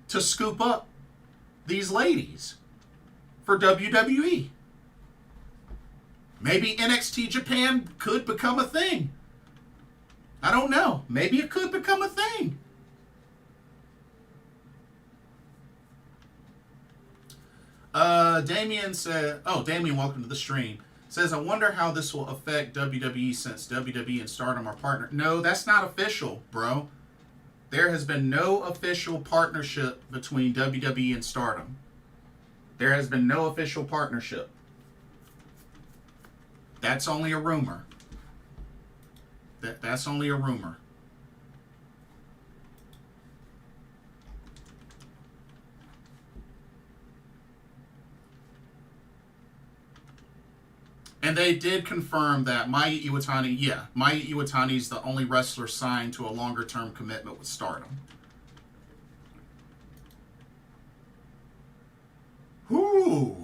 to scoop up these ladies for WWE. Maybe NXT Japan could become a thing. I don't know. Maybe it could become a thing. Damien said, Damien, welcome to the stream. Says, I wonder how this will affect WWE since WWE and Stardom are partnered. No, that's not official, bro. There has been no official partnership between WWE and Stardom. There has been no official partnership. That's only a rumor. That's only a rumor. And they did confirm that Maya Iwatani is the only wrestler signed to a longer-term commitment with Stardom. Whoo!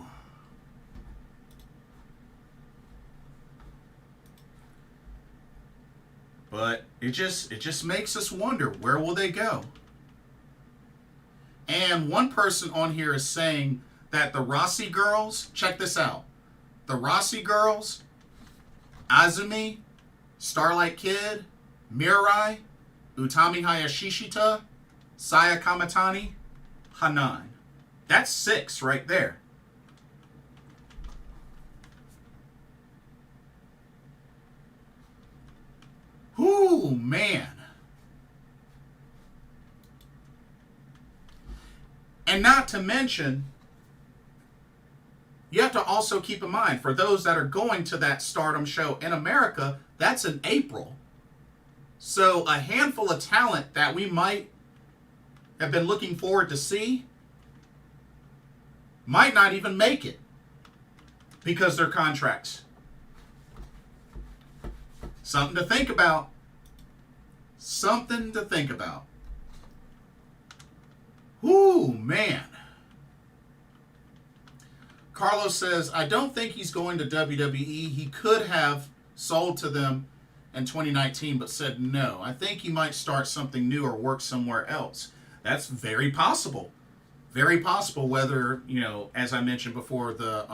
But it just makes us wonder, where will they go? And one person on here is saying that the Rossy girls, check this out. The Rossy girls, Azumi, Starlight Kid, Mirai, Utami Hayashishita, Saya Kamatani, Hanan. That's 6 right there. Ooh, man. And not to mention, you have to also keep in mind, for those that are going to that Stardom show in America, that's in April. So a handful of talent that we might have been looking forward to see might not even make it because their contracts. Something to think about. Something to think about. Ooh, man. Carlos says, I don't think he's going to WWE. He could have sold to them in 2019, but said no. I think he might start something new or work somewhere else. That's very possible. Very possible, whether, as I mentioned before, the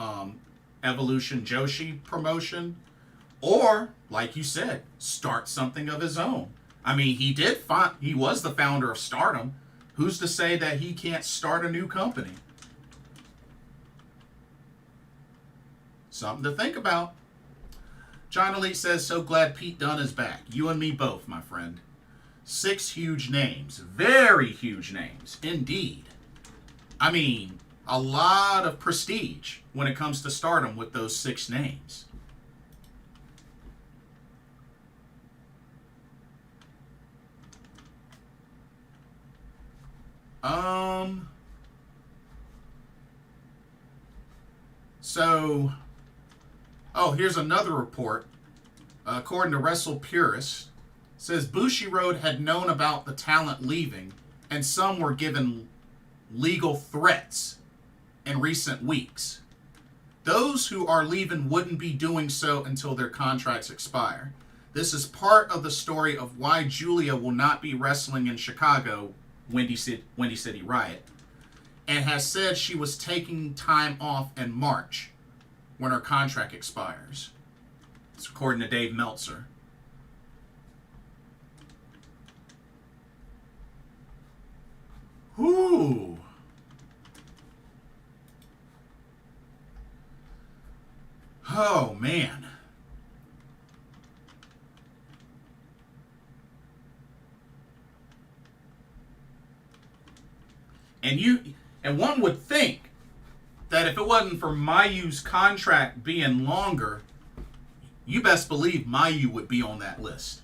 Evolution Joshi promotion, or, like you said, start something of his own. I mean, he was the founder of Stardom. Who's to say that he can't start a new company? Something to think about. John Elite says, so glad Pete Dunne is back. You and me both, my friend. 6 huge names. Very huge names. Indeed. I mean, a lot of prestige when it comes to Stardom with those 6 names. So, here's another report. According to Wrestle Purist, says Bushiroad had known about the talent leaving, and some were given legal threats in recent weeks. Those who are leaving wouldn't be doing so until their contracts expire. This is part of the story of why Julia will not be wrestling in Chicago, Windy City Riot, and has said she was taking time off in March when her contract expires. It's according to Dave Meltzer. Ooh. Oh, man. And one would think that if it wasn't for Mayu's contract being longer, you best believe Mayu would be on that list.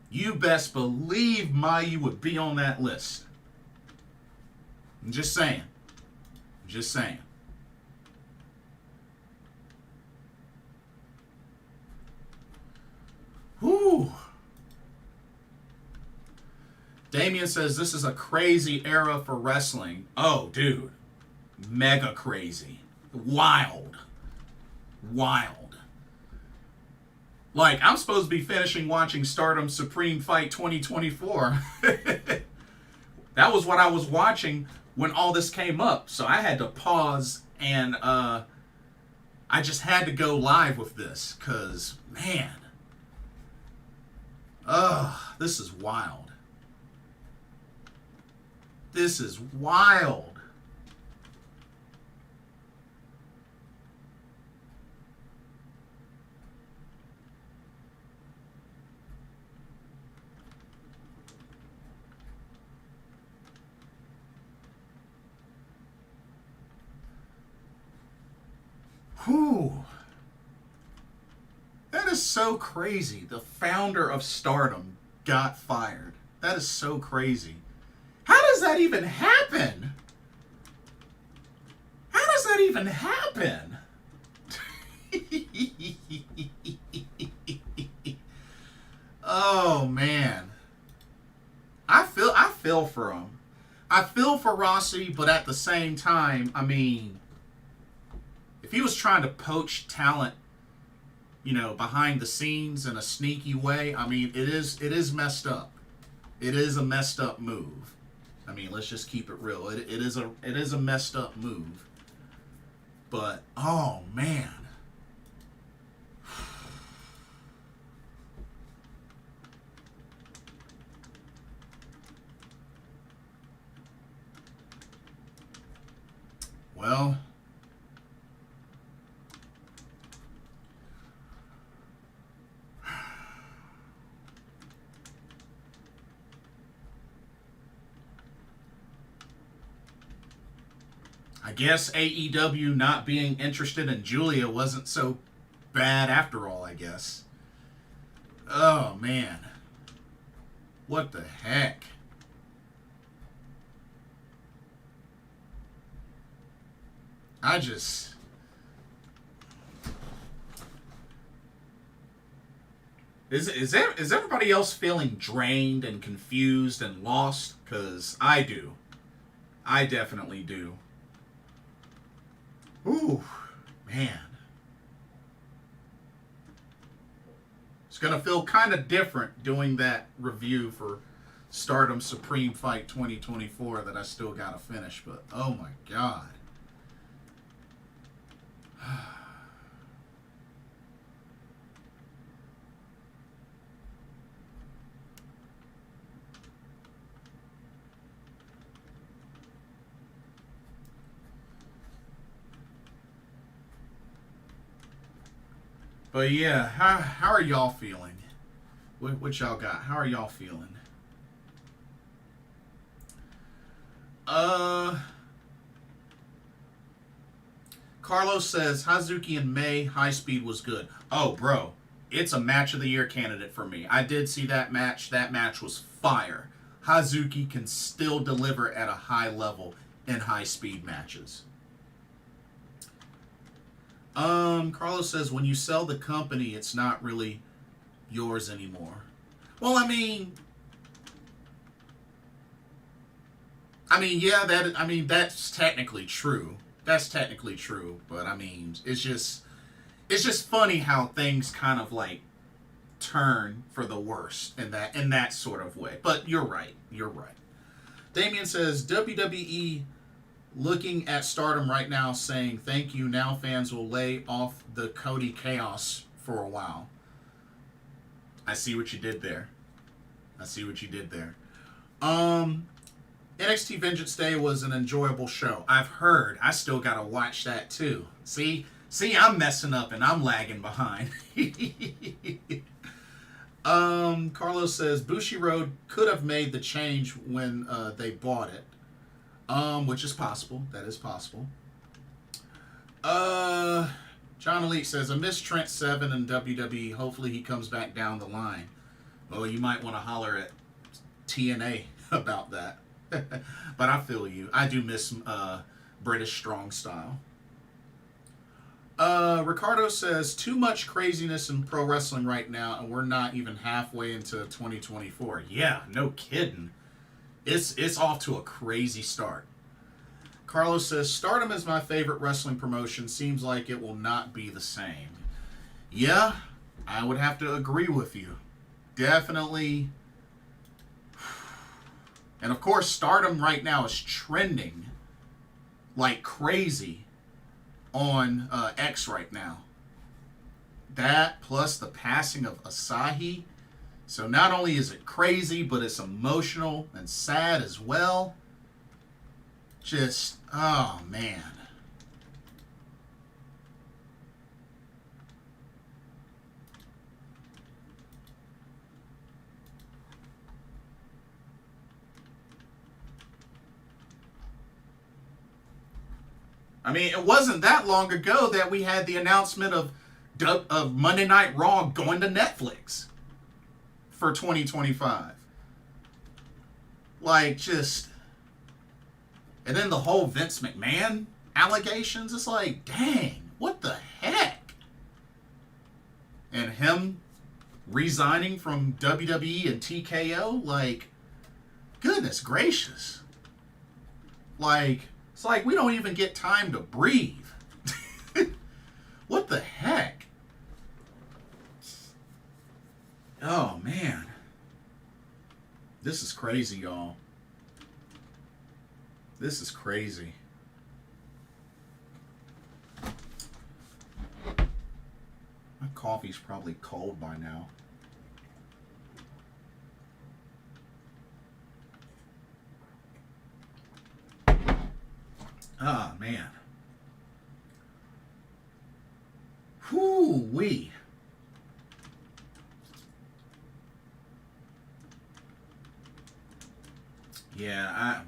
You best believe Mayu would be on that list. I'm just saying. Just saying. Whew. Damien says this is a crazy era for wrestling. Oh, dude. Mega crazy. Wild. Wild. Like, I'm supposed to be finishing watching Stardom Supreme Fight 2024. That was what I was watching when all this came up. So I had to pause and I just had to go live with this. Because, man. This is wild. This is wild. Whew. That is so crazy. The founder of Stardom got fired. That is so crazy. How does that even happen? How does that even happen? Oh, man. I feel for him. I feel for Rossy, but at the same time, I mean, if he was trying to poach talent, you know, behind the scenes in a sneaky way, I mean, it is messed up. It is a messed up move. I mean, let's just keep it real. It is a messed up move. But oh man. Well, I guess AEW not being interested in Julia wasn't so bad after all, I guess. Oh, man. What the heck? I just... Is everybody else feeling drained and confused and lost? Because I do. I definitely do. Ooh, man. It's going to feel kind of different doing that review for Stardom Supreme Fight 2024 that I still got to finish, but oh my God. But yeah, how are y'all feeling? What y'all got? How are y'all feeling? Carlos says Hazuki and May high speed was good. Oh, bro, it's a match of the year candidate for me. I did see that match. That match was fire. Hazuki can still deliver at a high level in high speed matches. Carlos says when you sell the company, it's not really yours anymore. Well, I mean, yeah, that's technically true. That's technically true, but I mean, it's just funny how things kind of like turn for the worst in that sort of way. But you're right. You're right. Damien says WWE looking at Stardom right now saying thank you. Now fans will lay off the Cody chaos for a while. I see what you did there. NXT Vengeance Day was an enjoyable show. I've heard. I still gotta watch that too. See, I'm messing up and I'm lagging behind. Carlos says Bushiroad could have made the change when they bought it, which is possible. That is possible. John Elite says I miss Trent Seven in WWE. Hopefully he comes back down the line. Oh, you might want to holler at TNA about that. But I feel you. I do miss British strong style. Ricardo says too much craziness in pro wrestling right now, and we're not even halfway into 2024. Yeah, no kidding. It's off to a crazy start. Carlos says Stardom is my favorite wrestling promotion. Seems like it will not be the same. Yeah, I would have to agree with you. Definitely. And of course, Stardom right now is trending like crazy on X right now. That plus the passing of Asahi. So not only is it crazy, but it's emotional and sad as well. Just, oh man. I mean, it wasn't that long ago that we had the announcement of Monday Night Raw going to Netflix for 2025. Like, just... And then the whole Vince McMahon allegations, it's like, dang, what the heck? And him resigning from WWE and TKO, like, goodness gracious. Like... It's like we don't even get time to breathe. What the heck? Oh, man. This is crazy, y'all. This is crazy. My coffee's probably cold by now. Ah, man. Whoo-wee. Yeah,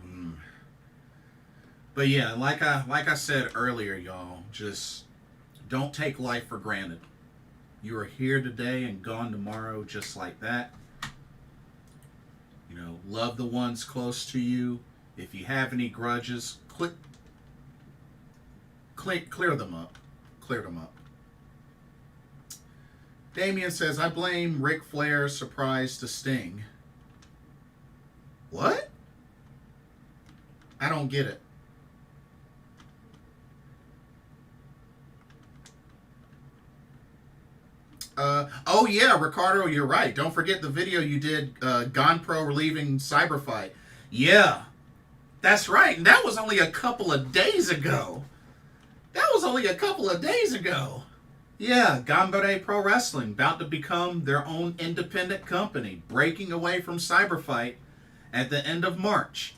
But yeah, like I said earlier, y'all, just don't take life for granted. You are here today and gone tomorrow just like that. You know, love the ones close to you. If you have any grudges, clear them up. Clear them up. Damien says, I blame Ric Flair's surprise to Sting. What? I don't get it. Oh yeah, Ricardo, you're right. Don't forget the video you did, GonPro relieving Cyberfight. Yeah, that's right. And that was only a couple of days ago. Yeah, Ganbare Pro Wrestling, about to become their own independent company, breaking away from Cyberfight at the end of March.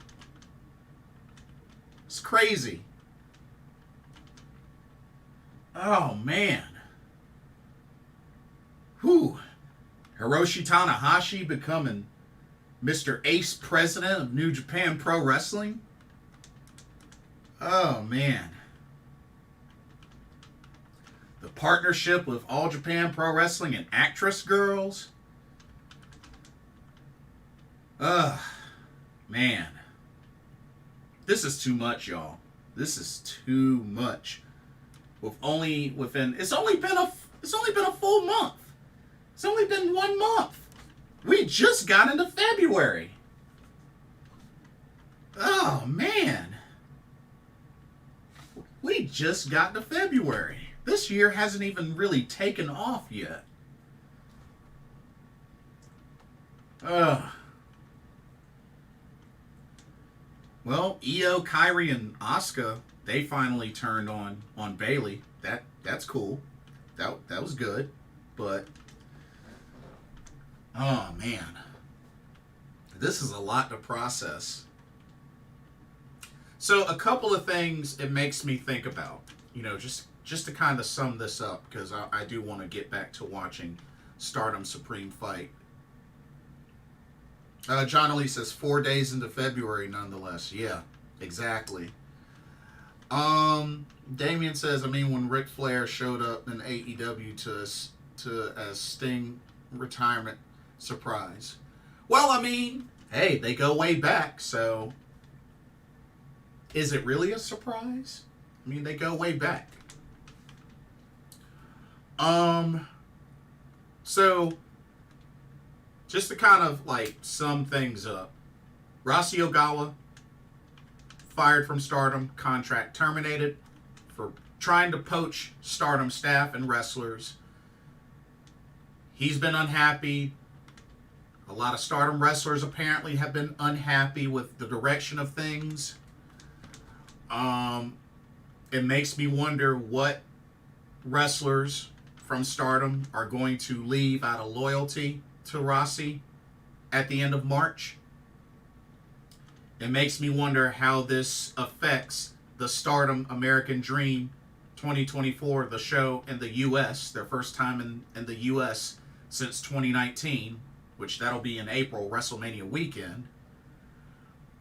It's crazy. Oh, man. Whew. Hiroshi Tanahashi becoming Mr. Ace President of New Japan Pro Wrestling. Oh, man. partnership with All Japan Pro Wrestling and Actress Girls. Ugh, man. This is too much, y'all. This is too much. It's only been a full month. It's only been 1 month. We just got into February. Oh, man. We just got to February. This year hasn't even really taken off yet. Ugh. Well, Io, Kairi, and Asuka, they finally turned on Bayley. That's cool. That was good. But, oh, man. This is a lot to process. So, a couple of things it makes me think about. You know, just to kind of sum this up, because I do want to get back to watching Stardom Supreme Fight. John Lee says 4 days into February, nonetheless. Yeah, exactly. Damien says, when Ric Flair showed up in AEW as Sting retirement surprise. Well, hey, they go way back, so is it really a surprise? They go way back. So just to kind of sum things up, Rossy Ogawa fired from Stardom, contract terminated for trying to poach Stardom staff and wrestlers. He's been unhappy. A lot of Stardom wrestlers apparently have been unhappy with the direction of things. It makes me wonder what wrestlers from Stardom are going to leave out of loyalty to Rossy at the end of March. It makes me wonder how this affects the Stardom American Dream 2024, the show in the U.S., their first time in the U.S. since 2019, which that'll be in April, WrestleMania weekend.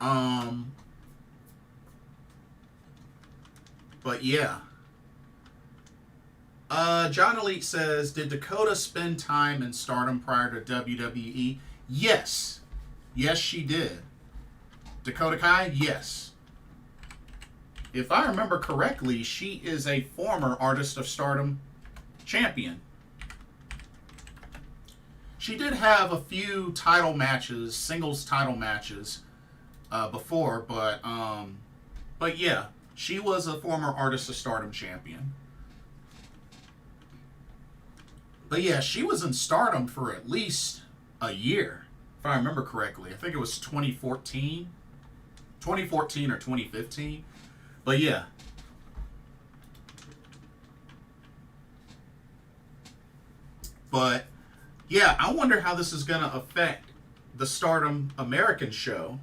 But yeah. John Elite says, did Dakota spend time in Stardom prior to WWE? Yes. Yes, she did. Dakota Kai? Yes. If I remember correctly, she is a former Artist of Stardom champion. She did have a few title matches, singles title matches, before, but yeah, she was a former Artist of Stardom champion. But yeah, she was in Stardom for at least a year, if I remember correctly. I think it was 2014 or 2015. But yeah. But yeah, I wonder how this is going to affect the Stardom American show,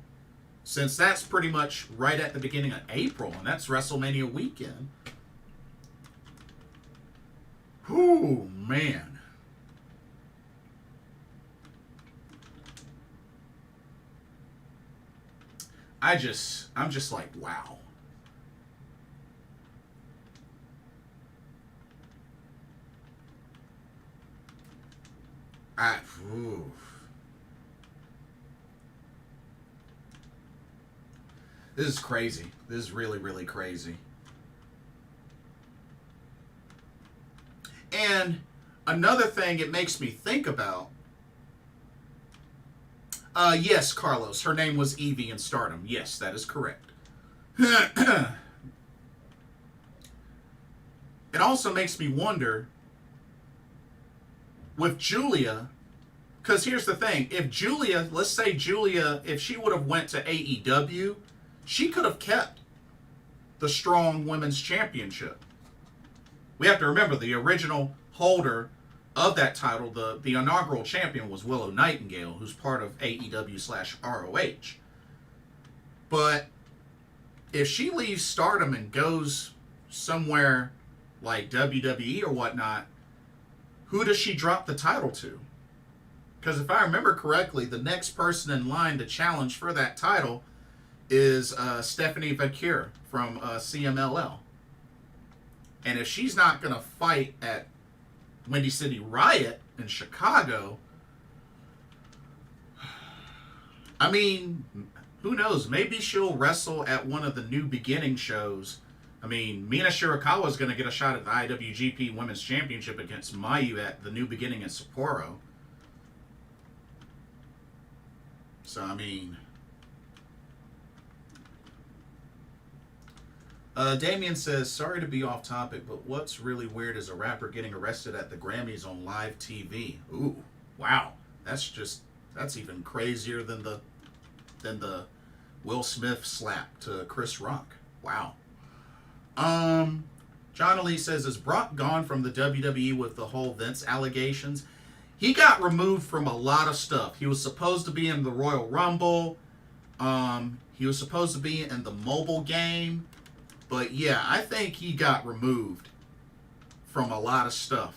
since that's pretty much right at the beginning of April, and that's WrestleMania weekend. Whew, man. I'm just like, wow. This is crazy. This is really, really crazy. And another thing it makes me think about, yes, Carlos, her name was Evie in Stardom. Yes, that is correct. It also makes me wonder with Julia, because here's the thing, if Julia, let's say Julia, if she would have went to AEW, she could have kept the Strong Women's Championship. We have to remember the original holder of that title, the inaugural champion, was Willow Nightingale, who's part of AEW/ROH. But if she leaves Stardom and goes somewhere like WWE or whatnot, who does she drop the title to? Because if I remember correctly, the next person in line to challenge for that title is Stephanie Vaquer from CMLL. And if she's not going to fight at Windy City Riot in Chicago, I mean, who knows? Maybe she'll wrestle at one of the New Beginning shows. I mean, Mina Shirakawa is going to get a shot at the IWGP Women's Championship against Mayu at the New Beginning in Sapporo. So, I mean... Damien says, sorry to be off topic, but what's really weird is a rapper getting arrested at the Grammys on live TV. Ooh, wow. That's even crazier than the Will Smith slap to Chris Rock. Wow. John Lee says, is Brock gone from the WWE with the whole Vince allegations? He got removed from a lot of stuff. He was supposed to be in the Royal Rumble. He was supposed to be in the mobile game. But yeah, I think he got removed from a lot of stuff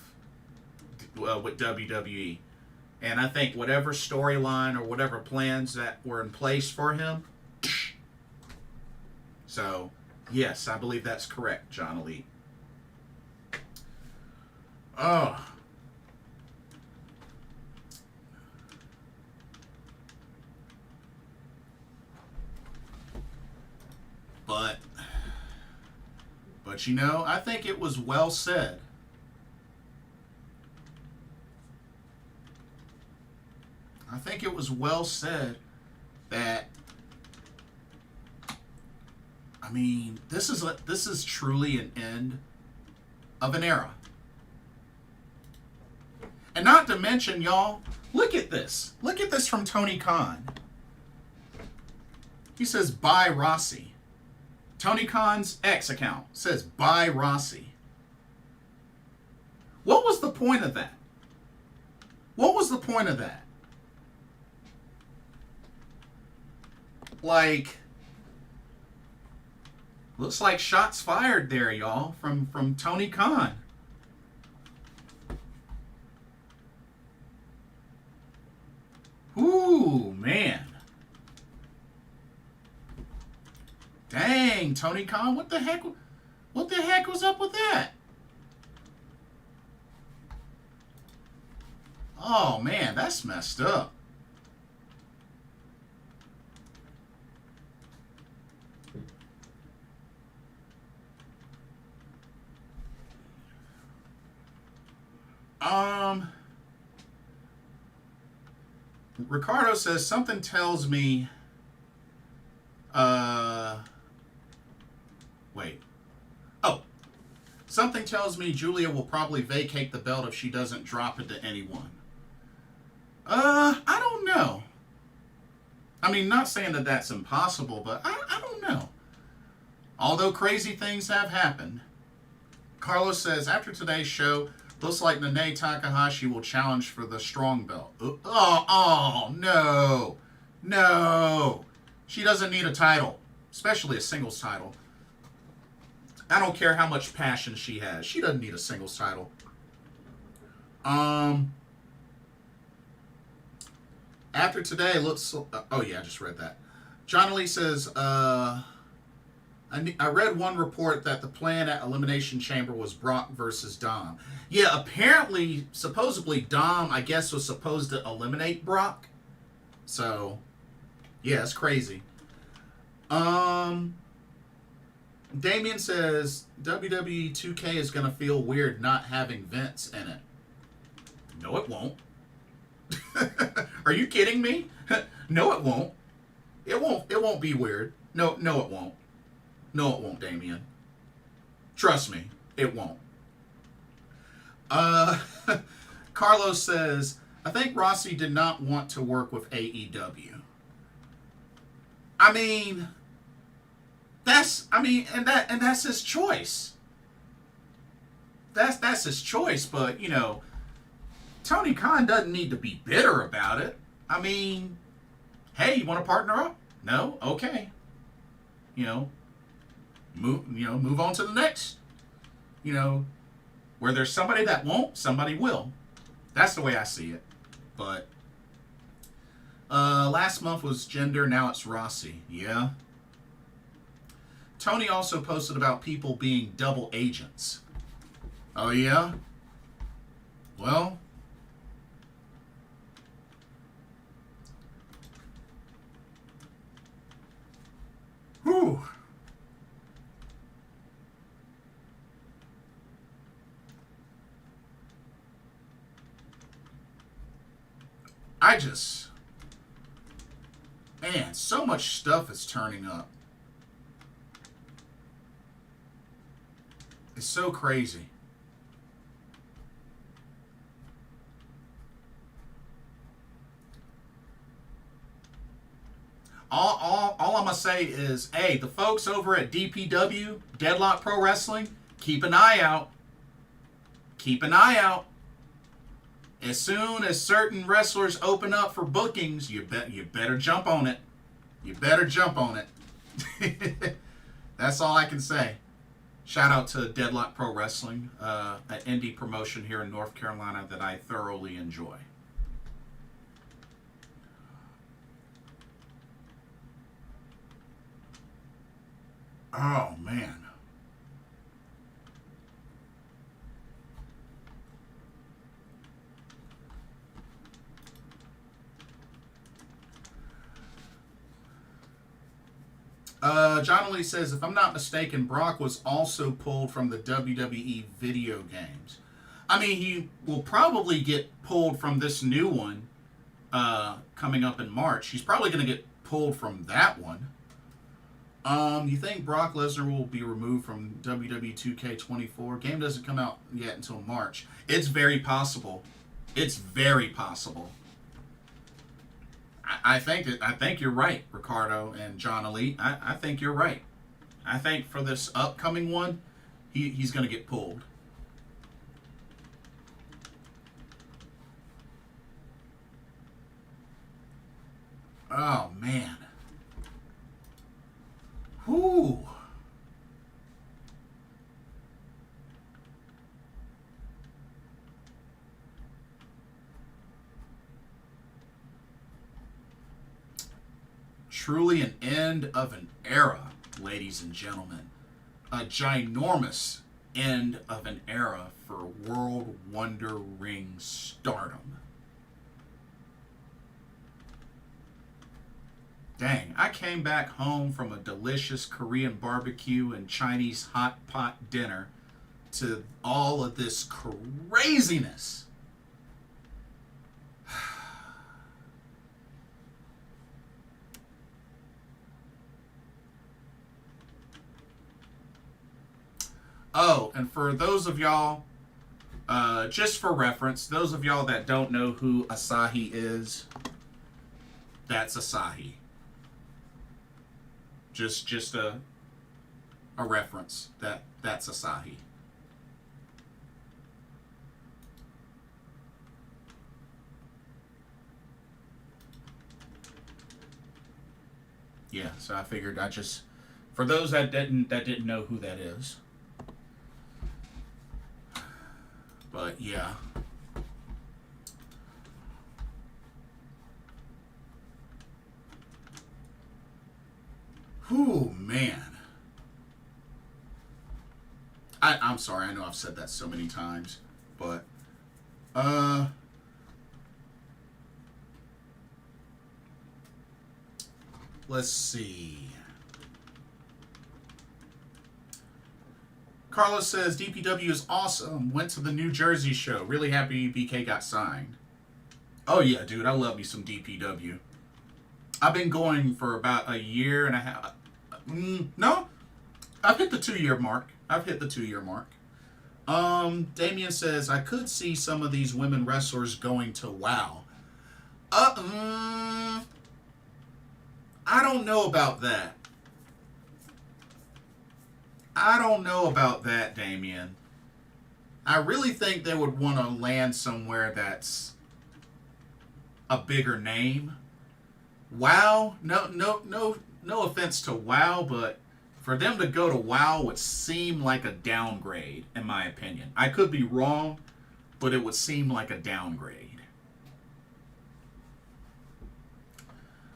with WWE. And I think whatever storyline or whatever plans that were in place for him. So, yes, I believe that's correct, John Elite. Oh. But you know, I think it was well said. I think it was well said that, I mean, this is truly an end of an era. And not to mention, y'all, look at this. Look at this from Tony Khan. He says, bye Rossy. Tony Khan's X account says, bye Rossy. What was the point of that? What was the point of that? Like, looks like shots fired there, y'all, from Tony Khan. Ooh, man. Dang, Tony Khan, what the heck was up with that? Oh, man, that's messed up. Ricardo says, something tells me, wait. Oh, something tells me Julia will probably vacate the belt if she doesn't drop it to anyone. I don't know. I mean, not saying that that's impossible, but I don't know. Although crazy things have happened. Carlos says, after today's show, looks like Nene Takahashi will challenge for the strong belt. Oh, no. No. She doesn't need a title, especially a singles title. I don't care how much passion she has. She doesn't need a singles title. After today, looks... oh, yeah, I just read that. John Lee says, I read one report that the plan at Elimination Chamber was Brock versus Dom. Yeah, apparently, supposedly, Dom, I guess, was supposed to eliminate Brock. So, yeah, it's crazy. Damien says, WWE 2K is going to feel weird not having Vince in it. No, it won't. Are you kidding me? No, it won't. It won't be weird. No, it won't. No, it won't, Damien. Trust me, it won't. Carlos says, I think Rossy did not want to work with AEW. I mean, and that's his choice. That's his choice, but you know, Tony Khan doesn't need to be bitter about it. I mean, hey, you want to partner up? No? Okay. Move on to the next. Where there's somebody that won't, somebody will. That's the way I see it. But last month was Gender, now it's Rossy. Yeah. Tony also posted about people being double agents. Oh, yeah? Well, whew. I just, man, so much stuff is turning up. It's so crazy. All I'm going to say is, hey, the folks over at DPW, Deadlock Pro Wrestling, keep an eye out. Keep an eye out. As soon as certain wrestlers open up for bookings, you better jump on it. You better jump on it. That's all I can say. Shout out to Deadlock Pro Wrestling, an indie promotion here in North Carolina that I thoroughly enjoy. Oh, man. John Lee says, if I'm not mistaken, Brock was also pulled from the WWE video games. I mean, he will probably get pulled from this new one coming up in March. He's probably going to get pulled from that one. You think Brock Lesnar will be removed from WWE 2K24? Game doesn't come out yet until March. It's very possible. It's very possible. I think you're right, Ricardo and John Elite. I think you're right. I think for this upcoming one, he's going to get pulled. Oh, man. Whew. Truly an end of an era, ladies and gentlemen. A ginormous end of an era for World Wonder Ring Stardom. Dang, I came back home from a delicious Korean barbecue and Chinese hot pot dinner to all of this craziness. Oh, and for those of y'all, just for reference, those of y'all that don't know who Asahi is, that's Asahi. Just a reference. That's Asahi. Yeah, so I figured I just, for those that didn't know who that is. But yeah. Whew, man. I'm sorry, I know I've said that so many times, but let's see. Carlos says DPW is awesome. Went to the New Jersey show. Really happy BK got signed. Oh yeah, dude, I love me some DPW. I've been going for about a year and a half. No, I've hit the 2-year mark. Damien says I could see some of these women wrestlers going to WoW. I don't know about that. Damien. I really think they would want to land somewhere that's a bigger name. WoW, no offense to WoW, but for them to go to WoW would seem like a downgrade, in my opinion. I could be wrong, but it would seem like a downgrade.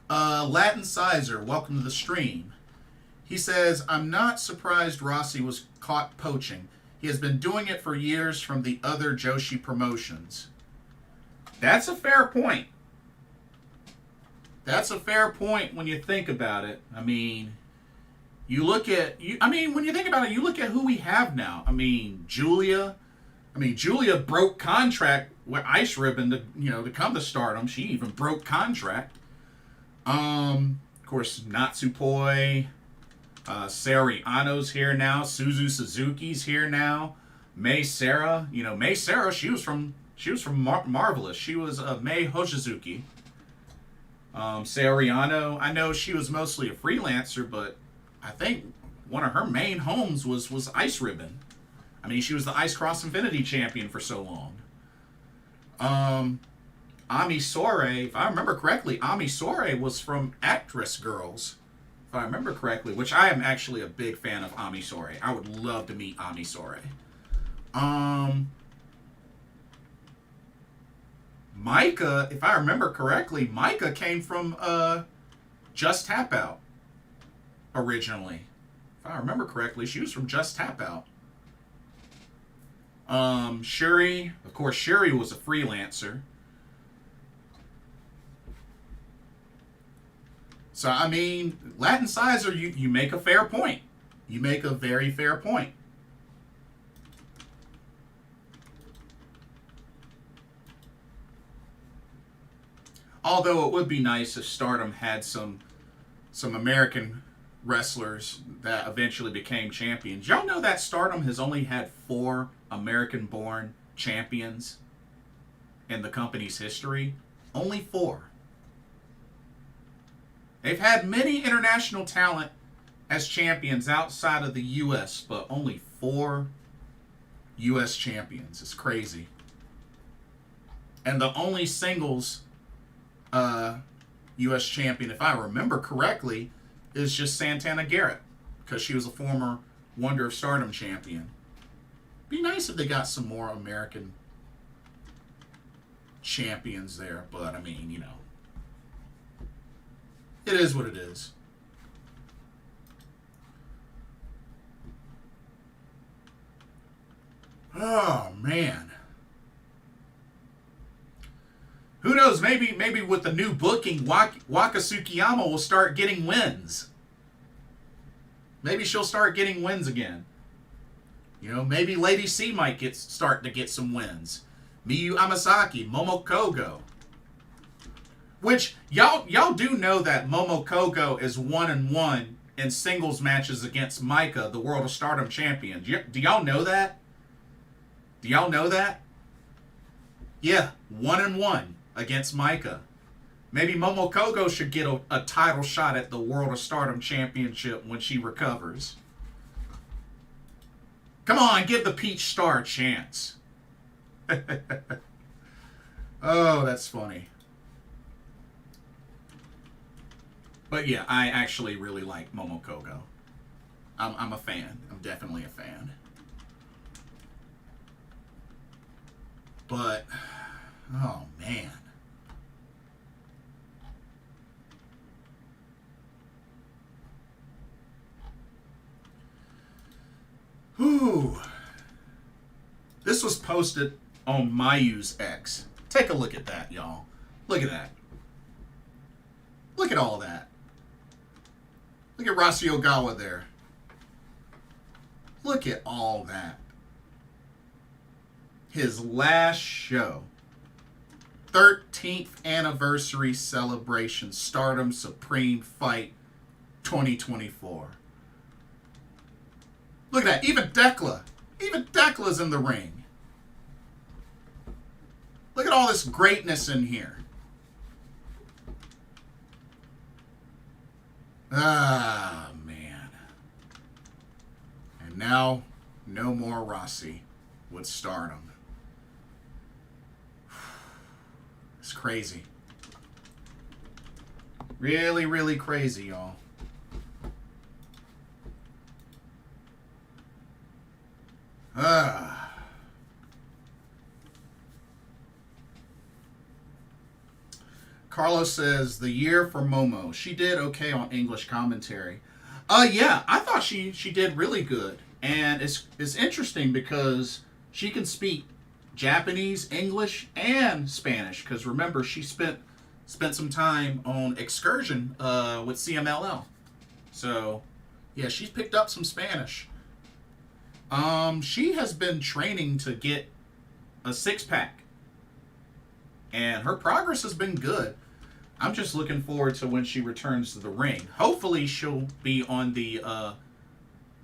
Latin Sizer, welcome to the stream. He says, I'm not surprised Rossy was caught poaching. He has been doing it for years from the other Joshi promotions. That's a fair point. That's a fair point when you think about it. I mean, you look at when you think about it, you look at who we have now. I mean, Julia broke contract with Ice Ribbon to come to Stardom. She even broke contract. Of course, Natsupoi, Saori Ano's here now. Suzu Suzuki's here now. Mei Sarah, she was from Marvelous. She was Mei Hoshisuki. Saori Ano, I know she was mostly a freelancer, but I think one of her main homes was Ice Ribbon. I mean, she was the Ice Cross Infinity champion for so long. Ami Sore, if I remember correctly, Ami Sore was from Actress Girls, if I remember correctly, which I am actually a big fan of Ami Sore. I would love to meet Ami Sore. Micah, if I remember correctly, Micah came from Just Tap Out originally. If I remember correctly, she was from Just Tap Out. Shuri, of course, Shuri was a freelancer. So, I mean, Latin Sizer, you make a fair point. You make a very fair point. Although it would be nice if Stardom had some American wrestlers that eventually became champions. Y'all know that Stardom has only had 4 American-born champions in the company's history? Only 4. They've had many international talent as champions outside of the U.S., but only 4 U.S. champions. It's crazy. And the only singles U.S. champion, if I remember correctly, is just Santana Garrett, because she was a former Wonder of Stardom champion. Be nice if they got some more American champions there, but I mean, it is what it is. Oh, man. Who knows? Maybe with the new booking, Waka Tsukiyama will start getting wins. Maybe she'll start getting wins again. Maybe Lady C might start to get some wins. Miyu Amasaki, Momo Kogo. Which, y'all do know that Momo Kogo is 1-1 in singles matches against Micah, the World of Stardom champion. Do y'all know that? Do y'all know that? Yeah, 1-1 against Micah. Maybe Momo Kogo should get a title shot at the World of Stardom Championship when she recovers. Come on, give the Peach Star a chance. Oh, that's funny. But yeah, I actually really like Momo Kogo. I'm a fan. I'm definitely a fan. But, oh man. Whew. This was posted on Mayu's X. Take a look at that, y'all. Look at that. Look at all that. Look at Rossy Ogawa there. Look at all that. His last show. 13th anniversary celebration. Stardom Supreme Fight 2024. Look at that. Even Decla's in the ring. Look at all this greatness in here. Ah, man. And now, no more Rossy with Stardom. It's crazy. Really, really crazy, y'all. Carlos says, the year for Momo. She did okay on English commentary. Yeah, I thought she did really good And it's interesting because she can speak Japanese, English, and Spanish. Because remember, she spent some time on excursion with CMLL. So, yeah, she's picked up some Spanish. She has been training to get a six-pack. And her progress has been good. I'm just looking forward to when she returns to the ring. Hopefully she'll be on the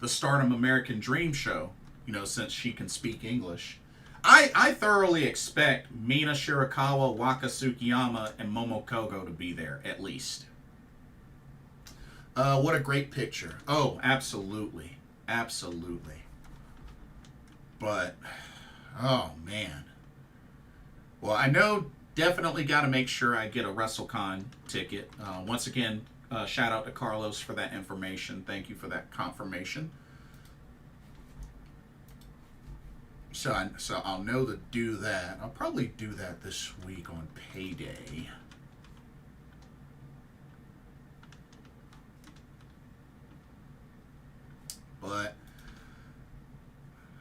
Stardom American Dream show, you know, since she can speak English. I thoroughly expect Mina Shirakawa, Waka Tsukiyama, and Momo Kogo to be there, at least. What a great picture. Oh, absolutely. Absolutely. But, oh, man. Well, I know definitely got to make sure I get a WrestleCon ticket. Once again, shout out to Carlos for that information. Thank you for that confirmation. So I'll know to do that. I'll probably do that this week on payday. But,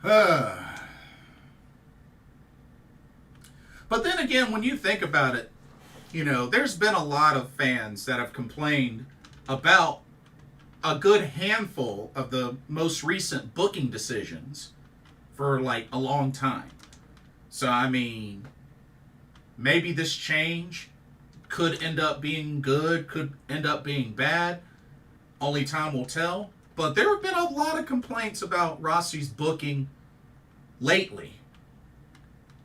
but then again, when you think about it, you know, there's been a lot of fans that have complained about a good handful of the most recent booking decisions for like a long time. So, I mean, maybe this change could end up being good, could end up being bad. Only time will tell. But there have been a lot of complaints about Rossy's booking lately,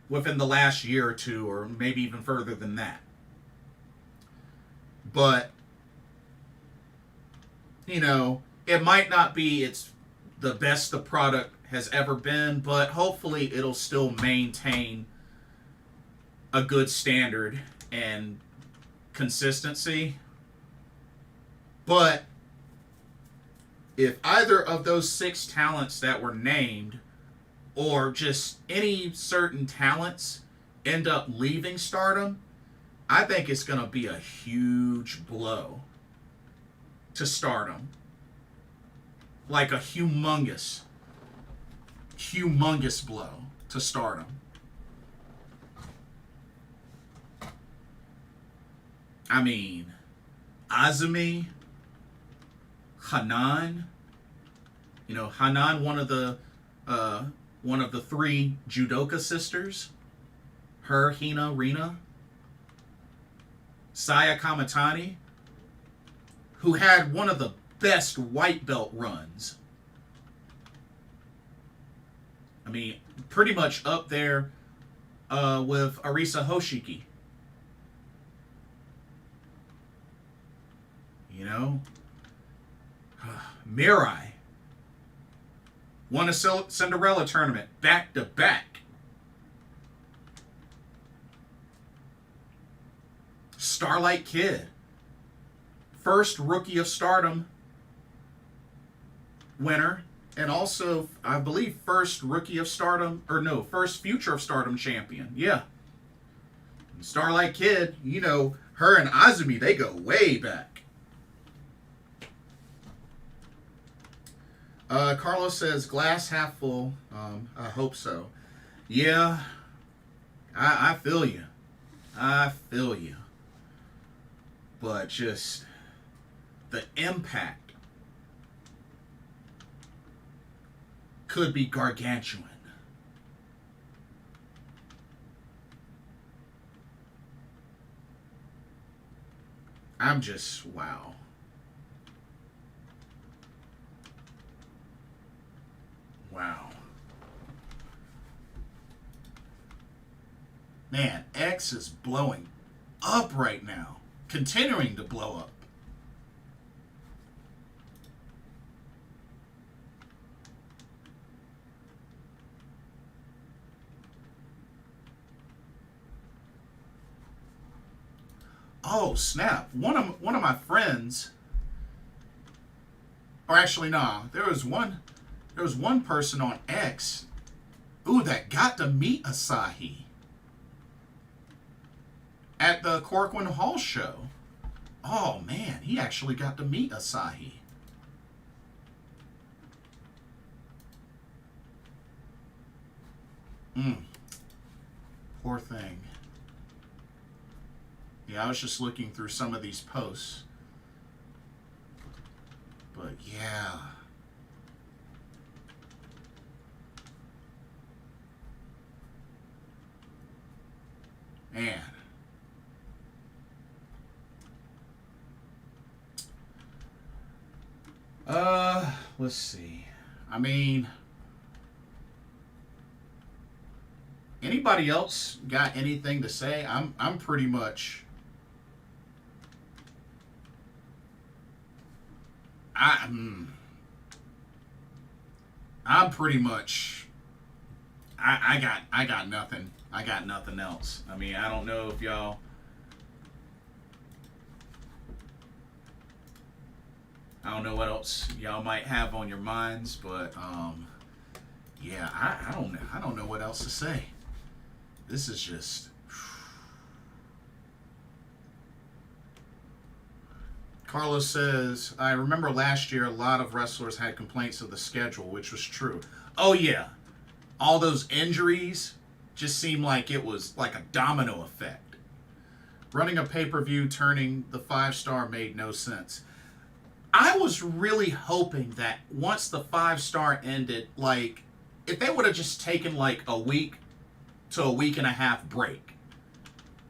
within the last year or two, or maybe even further than that. But, you know, it might not be it's the best the product has ever been, but hopefully it'll still maintain a good standard and consistency. But if either of those 6 talents that were named, or just any certain talents, end up leaving Stardom, I think it's going to be a huge blow to Stardom. Like a humongous blow to Stardom. I mean, Azumi, Hanan, you know, Hanan, one of the 3 judoka sisters, her, Hina, Rina, Saya Kamatani, who had one of the best white belt runs. I mean, pretty much up there with Arisa Hoshiki. You know? Mirai won a Cinderella tournament back to back. Starlight Kid, first Rookie of Stardom winner, and also, I believe, first Rookie of Stardom, or no, first Future of Stardom champion. Yeah. Starlight Kid, you know, her and Azumi, they go way back. Carlos says, glass half full. I hope so. Yeah, I feel you. I feel you. But just the impact could be gargantuan. I'm just, wow. Wow. Man, X is blowing up right now. Continuing to blow up. Oh, snap. One of my friends, or actually, nah, there was one person on X, that got to meet Asahi at the Corcoran Hall show. Oh man, he actually got to meet Asahi. Mm, poor thing. Yeah, I was just looking through some of these posts. But yeah. Man. Let's see. I mean, anybody else got anything to say? I'm pretty much I I'm pretty much I got nothing. I got nothing else. I mean, I don't know if y'all I don't know what else y'all might have on your minds, but yeah, I don't know what else to say. This is just Carlos says, I remember last year a lot of wrestlers had complaints of the schedule, which was true. Oh yeah. All those injuries just seemed like it was like a domino effect. Running a pay-per-view turning the 5-star made no sense. I was really hoping that once the 5-star ended, like, if they would have just taken like a week to a week and a half break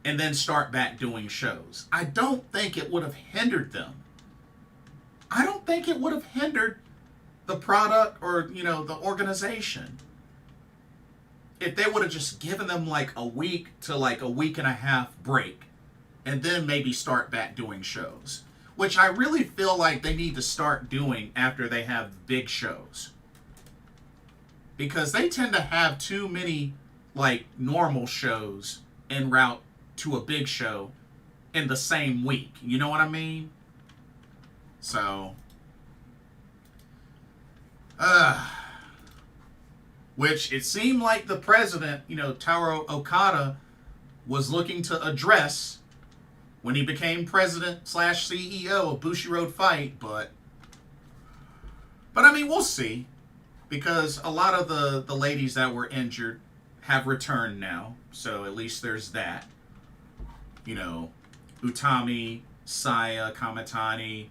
and then start back doing shows, I don't think it would have hindered them. I don't think it would have hindered the product or, the organization. If they would have just given them like a week to like a week and a half break and then maybe start back doing shows, which I really feel like they need to start doing after they have big shows. Because they tend to have too many like normal shows en route to a big show in the same week. You know what I mean? So, which it seemed like the president, Taro Okada, was looking to address when he became president / CEO of Bushiroad Fight, but I mean, we'll see, because a lot of the ladies that were injured have returned now, so at least there's that. Utami, Saya, Kamitani,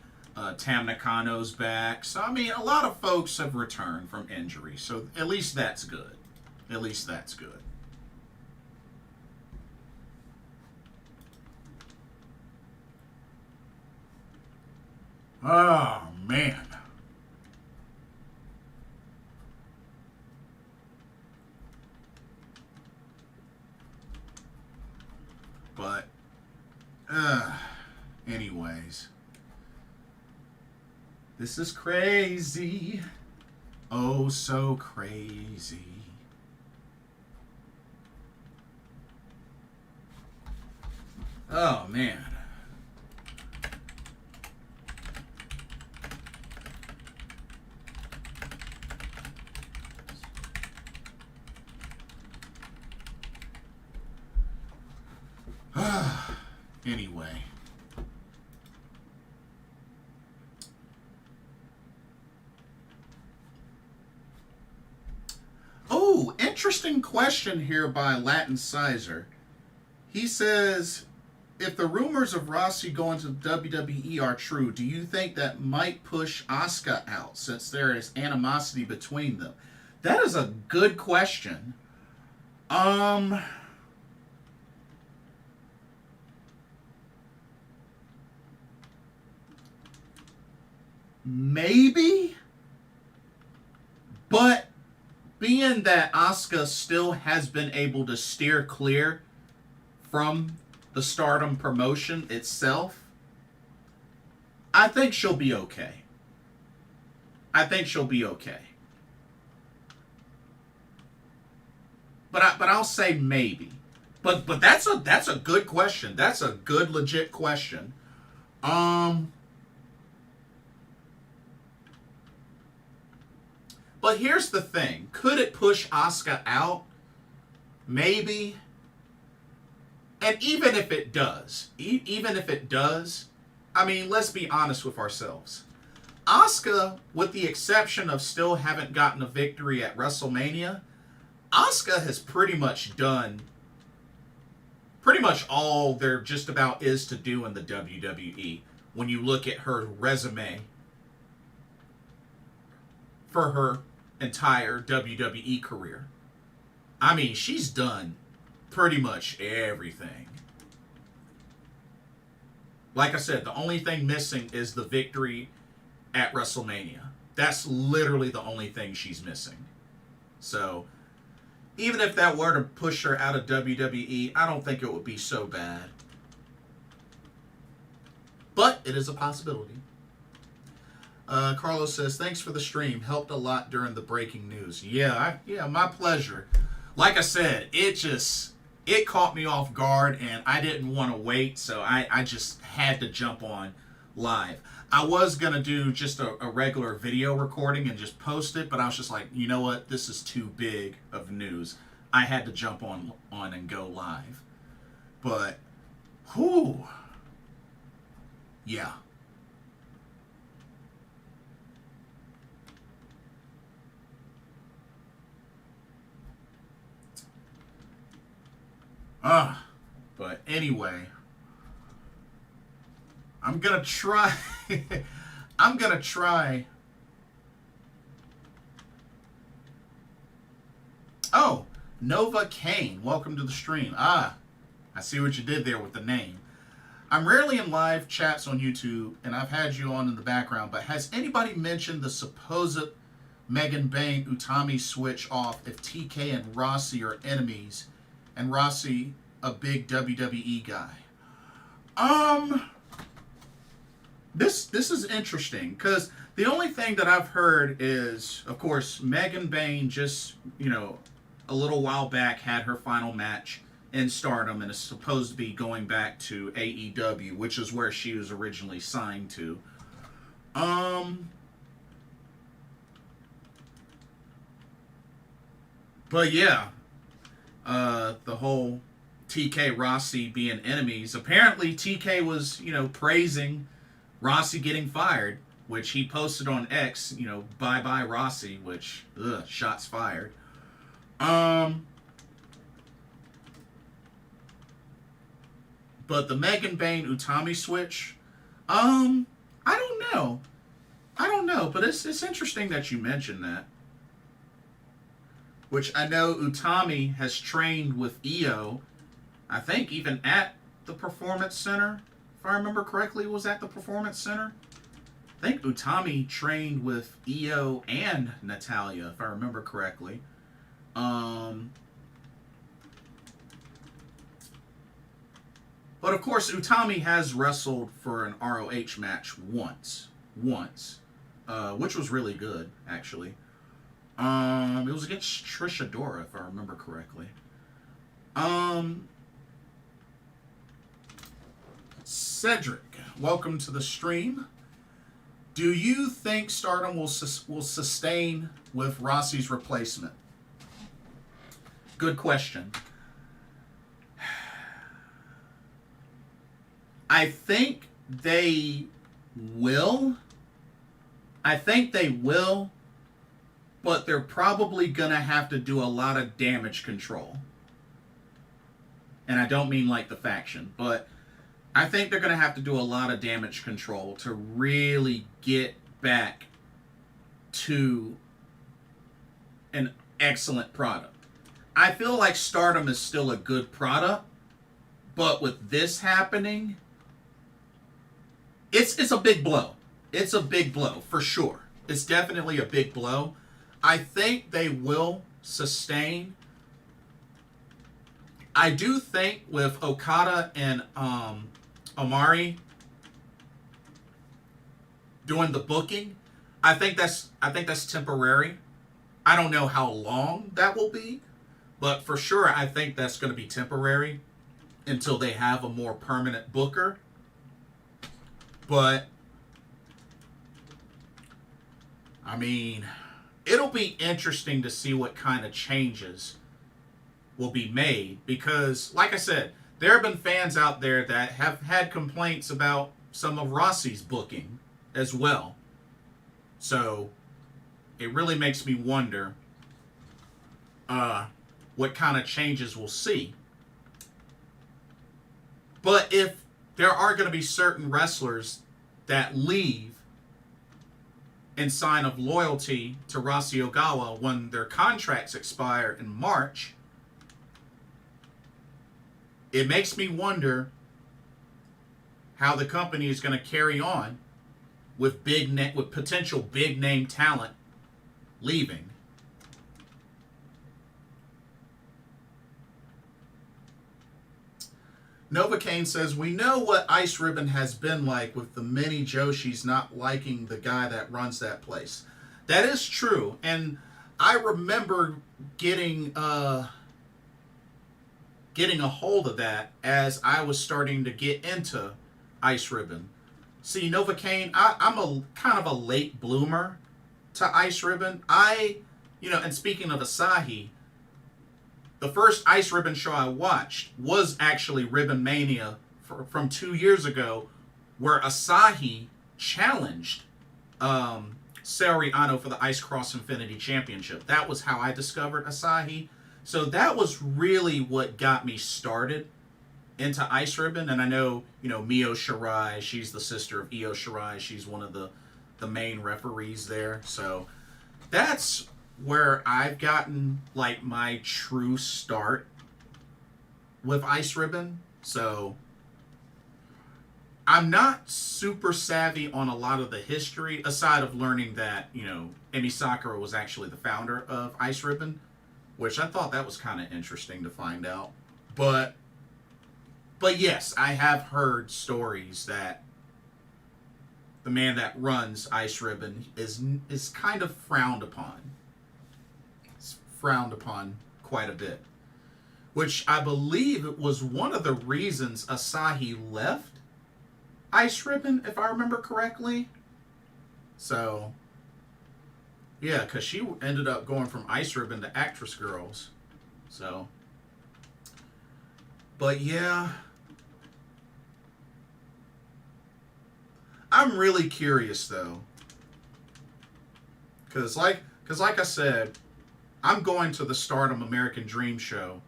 Tam Nakano's back. So, I mean, a lot of folks have returned from injury. So, at least that's good. At least that's good. Oh, man. But, anyways. This is crazy. Oh, so crazy. Oh, man. Anyway. Oh, interesting question here by Latin Sizer. He says, if the rumors of Rossy going to WWE are true, do you think that might push Asuka out since there is animosity between them? That is a good question. Maybe, but being that Asuka still has been able to steer clear from the Stardom promotion itself, I think she'll be okay. I think she'll be okay. But I'll say maybe. But that's a good question. That's a good legit question. But here's the thing. Could it push Asuka out? Maybe. And even if it does, I mean, let's be honest with ourselves. Asuka, with the exception of still haven't gotten a victory at WrestleMania, Asuka has pretty much done pretty much all there just about is to do in the WWE when you look at her resume for her entire WWE career. I mean, she's done pretty much everything. Like I said, the only thing missing is the victory at WrestleMania. That's literally the only thing she's missing. So, even if that were to push her out of WWE, I don't think it would be so bad. But it is a possibility. Carlos says, thanks for the stream. Helped a lot during the breaking news. Yeah, my pleasure. Like I said, it caught me off guard and I didn't want to wait, so I just had to jump on live. I was going to do just a regular video recording and just post it, but I was just like, you know what? This is too big of news. I had to jump on and go live. But, whew. Yeah. But anyway, I'm gonna try. I'm gonna try. Oh, Nova Kane, welcome to the stream. I see what you did there with the name. I'm rarely in live chats on YouTube, and I've had you on in the background, but has anybody mentioned the supposed Megan Bain Utami switch off if TK and Rossy are enemies, and Rossy a big WWE guy? This is interesting because the only thing that I've heard is, of course, Megan Bain just, a little while back had her final match in Stardom and is supposed to be going back to AEW, which is where she was originally signed to. But yeah, the whole TK Rossy being enemies. Apparently TK was, praising Rossy getting fired, which he posted on X, bye bye Rossy, which, shots fired. But the Megan Bain Utami switch, I don't know, but it's interesting that you mentioned that. Which I know Utami has trained with Io, I think even at the Performance Center. If I remember correctly, it was at the Performance Center. I think Utami trained with Io and Natalya, if I remember correctly. But of course, Utami has wrestled for an ROH match once, which was really good, actually. It was against Trish Adora, if I remember correctly. Cedric, welcome to the stream. Do you think Stardom will sustain with Rossy's replacement? Good question. I think they will. But they're probably going to have to do a lot of damage control. And I don't mean like the faction, but I think they're going to have to do a lot of damage control to really get back to an excellent product. I feel like Stardom is still a good product, but with this happening, it's a big blow. It's a big blow, for sure. It's definitely a big blow. I think they will sustain. I do think with Okada and Amari doing the booking, I think that's temporary. I don't know how long that will be, but for sure I think that's going to be temporary until they have a more permanent booker. But I mean, it'll be interesting to see what kind of changes will be made because, like I said, there have been fans out there that have had complaints about some of Rossy's booking as well. So it really makes me wonder what kind of changes we'll see. But if there are going to be certain wrestlers that leave in sign of loyalty to Rossy Ogawa when their contracts expire in March, it makes me wonder how the company is going to carry on with with potential big name talent leaving. Novocaine says, we know what Ice Ribbon has been like with the many Joshis not liking the guy that runs that place. That is true. And I remember getting a hold of that as I was starting to get into Ice Ribbon. See, Novocaine, I'm a kind of a late bloomer to Ice Ribbon. And speaking of Asahi, the first Ice Ribbon show I watched was actually Ribbon Mania from 2 years ago, where Asahi challenged Saori Ano for the Ice Cross Infinity Championship. That was how I discovered Asahi. So that was really what got me started into Ice Ribbon. And I know, Mio Shirai, she's the sister of Io Shirai. She's one of the main referees there. So that's where I've gotten like my true start with Ice Ribbon. So I'm not super savvy on a lot of the history, aside of learning that, Emi Sakura was actually the founder of Ice Ribbon, which I thought that was kind of interesting to find out. But yes, I have heard stories that the man that runs Ice Ribbon is kind of frowned upon. It's frowned upon quite a bit. Which I believe it was one of the reasons Asahi left Ice Ribbon, if I remember correctly. So, yeah, because she ended up going from Ice Ribbon to Actress Girls. So, but yeah, I'm really curious though, because like I said, I'm going to the Stardom American Dream show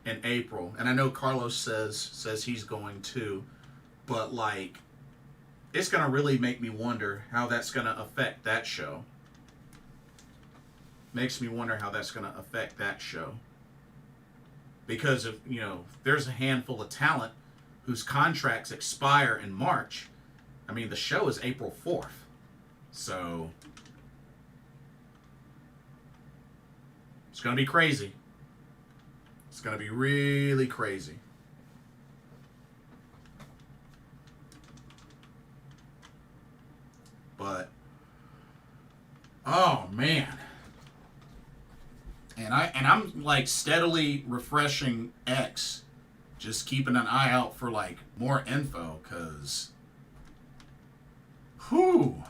in April, and I know Carlos says he's going too, but like, it's gonna really make me wonder how that's gonna affect that show. Makes me wonder how that's gonna affect that show, because if there's a handful of talent whose contracts expire in March. I mean, the show is April 4th, so it's going to be crazy. It's going to be really crazy. But, oh man. And I'm like steadily refreshing X, just keeping an eye out for like more info, because whew.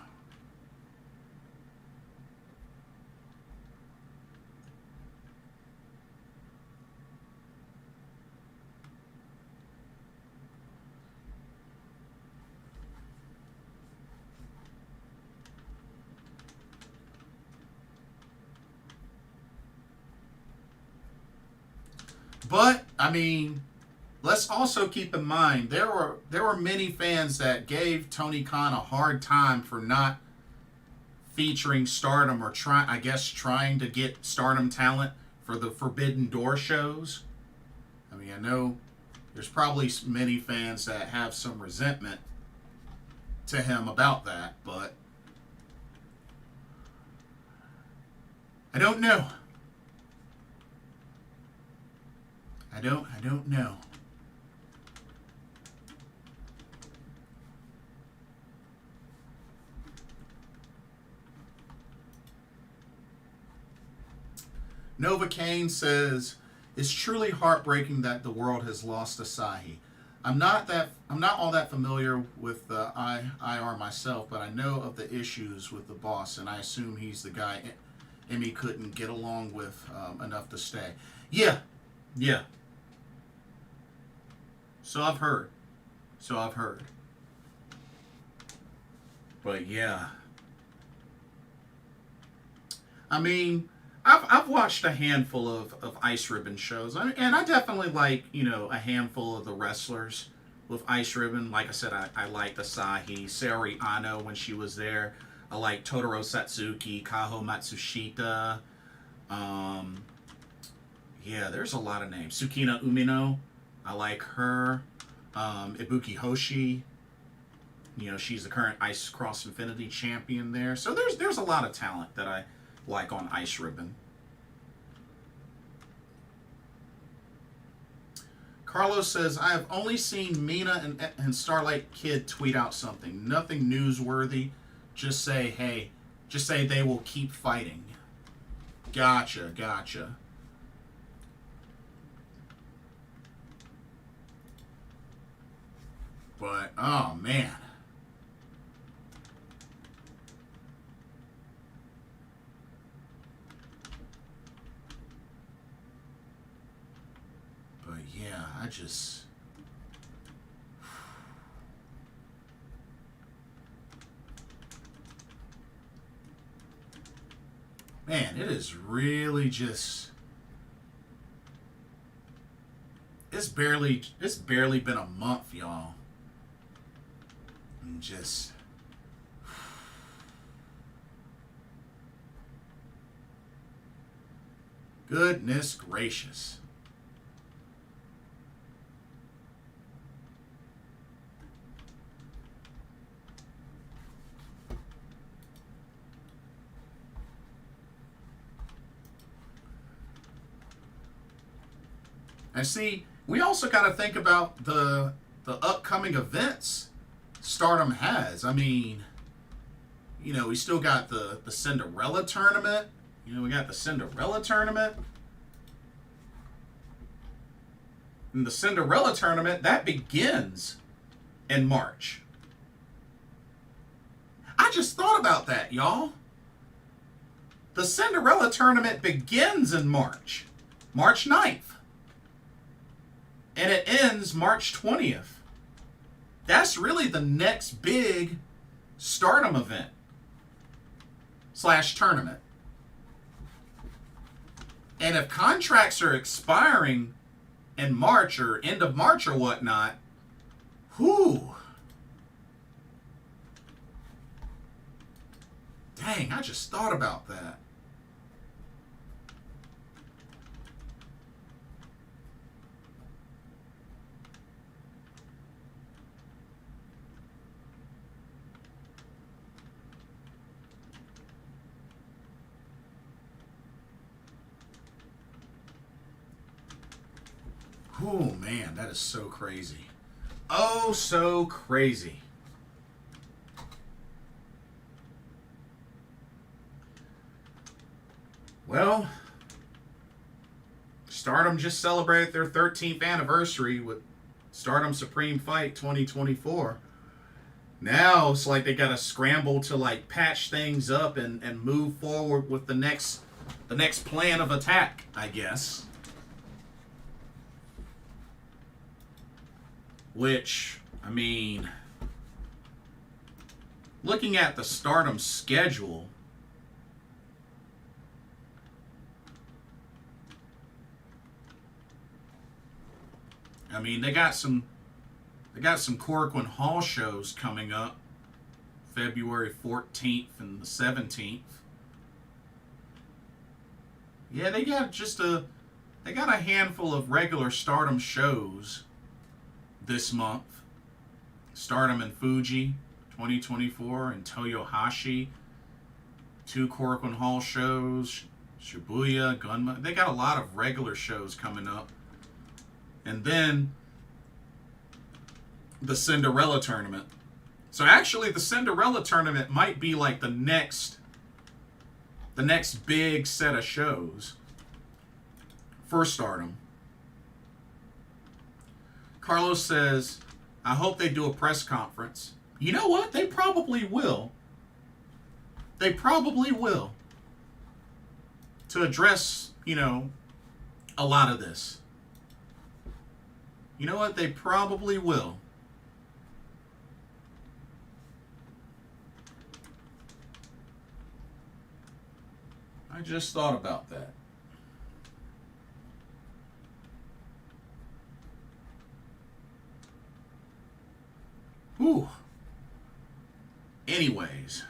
But I mean, let's also keep in mind there were many fans that gave Tony Khan a hard time for not featuring Stardom, or trying to get Stardom talent for the Forbidden Door shows. I mean, I know there's probably many fans that have some resentment to him about that, but I don't know. I don't know. Novocaine says, it's truly heartbreaking that the world has lost Asahi. I'm not all that familiar with the IR myself, but I know of the issues with the boss, and I assume he's the guy Emmy couldn't get along with enough to stay. Yeah. So I've heard. But yeah. I mean, I've watched a handful of Ice Ribbon shows, and I definitely like, a handful of the wrestlers with Ice Ribbon. Like I said, I liked Asahi, Saori Ano when she was there. I like Totoro Satsuki, Kaho Matsushita. Um, yeah, there's a lot of names. Tsukina Umino, I like her. Ibuki Hoshi, she's the current Ice Cross Infinity champion there. So there's a lot of talent that I like on Ice Ribbon. Carlos says, I have only seen Mina and Starlight Kid tweet out something. Nothing newsworthy. Just say they will keep fighting. Gotcha. But, oh man. But yeah, I just... Man, it is really just... It's barely been a month, y'all. And just... Goodness gracious. And see, we also got to think about the upcoming events Stardom has. I mean, we still got the Cinderella tournament. We got the Cinderella tournament. And the Cinderella tournament, that begins in March. I just thought about that, y'all. The Cinderella tournament begins in March. March 9th. And it ends March 20th. That's really the next big Stardom event / tournament. And if contracts are expiring in March or end of March or whatnot, whew. Dang, I just thought about that. Oh man, that is so crazy. Oh, so crazy. Well, Stardom just celebrated their 13th anniversary with Stardom Supreme Fight 2024. Now it's like they got to scramble to patch things up and move forward with the next plan of attack, I guess. Which, I mean, looking at the Stardom schedule, I mean, they got some Korakuen Hall shows coming up, February 14th and the 17th. Yeah, they got a handful of regular Stardom shows this month. Stardom and Fuji 2024 and Toyohashi. 2 Korakuen Hall shows, Shibuya, Gunma. They got a lot of regular shows coming up. And then the Cinderella tournament. So actually the Cinderella tournament might be like the next big set of shows for Stardom. Carlos says, I hope they do a press conference. You know what? They probably will. They probably will. To address, a lot of this. You know what? They probably will. I just thought about that. Whew. Anyways.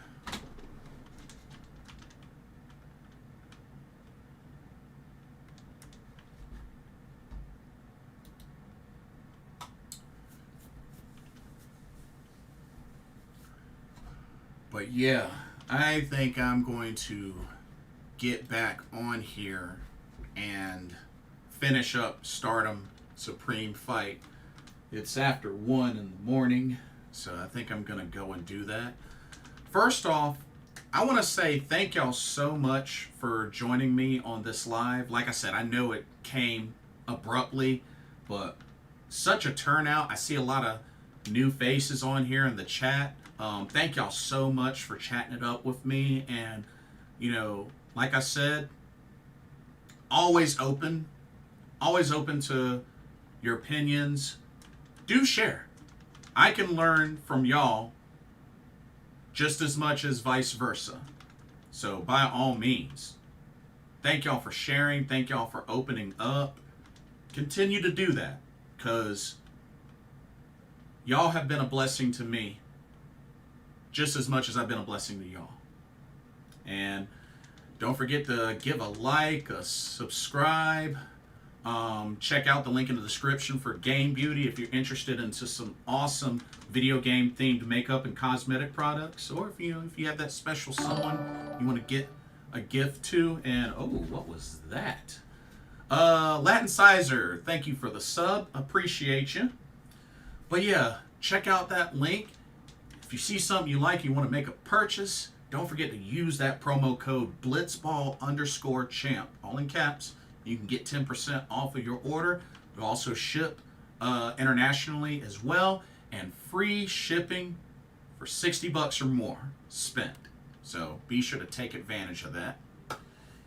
But yeah, I think I'm going to get back on here and finish up Stardom Supreme Fight. It's after 1 in the morning, so I think I'm going to go and do that. First off, I want to say thank y'all so much for joining me on this live. Like I said, I know it came abruptly, but such a turnout. I see a lot of new faces on here in the chat. Thank y'all so much for chatting it up with me. And, you know, like I said, always open to your opinions. Do share. I can learn from y'all just as much as vice versa. So by all means, thank y'all for sharing. Thank y'all for opening up. Continue to do that, because y'all have been a blessing to me just as much as I've been a blessing to y'all. And don't forget to give a like, a subscribe. Check out the link in the description for Game Beauty if you're interested into some awesome video game themed makeup and cosmetic products, or if you have that special someone you want to get a gift to. And oh, what was that? Latin Sizer, thank you for the sub. Appreciate you. But yeah, check out that link. If you see something you like, you want to make a purchase, don't forget to use that promo code blitzball_champ, all in caps. You can get 10% off of your order. We'll also ship internationally as well, and free shipping for $60 or more spent. So be sure to take advantage of that.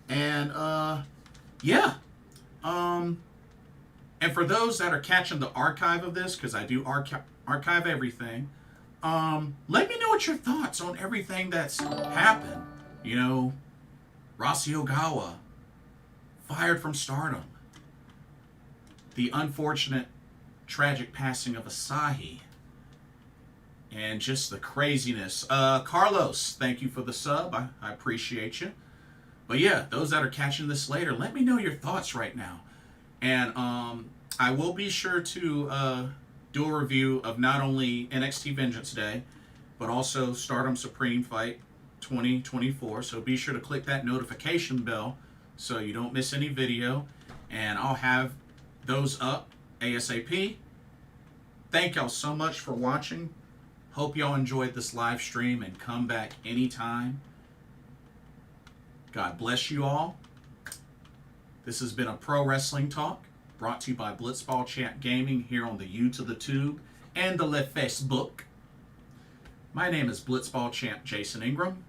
And yeah. And for those that are catching the archive of this, because I do archive everything, let me know what your thoughts on everything that's happened. You know, Rossy Ogawa fired from Stardom. The unfortunate, tragic passing of Asahi. And just the craziness. Carlos, thank you for the sub. I appreciate you. But yeah, those that are catching this later, let me know your thoughts right now. And I will be sure to do a review of not only NXT Vengeance Day, but also Stardom Supreme Fight 2024. So be sure to click that notification bell so you don't miss any video. And I'll have those up ASAP. Thank y'all so much for watching. Hope y'all enjoyed this live stream and come back anytime. God bless you all. This has been a Pro Wrestling Talk brought to you by Blitzball Champ Gaming here on the U to the Tube and the Le Facebook. My name is Blitzball Champ Jason Ingram.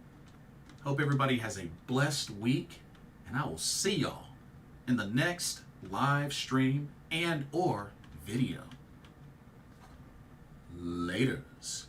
Hope everybody has a blessed week, and I will see y'all in the next live stream and or video. Laters.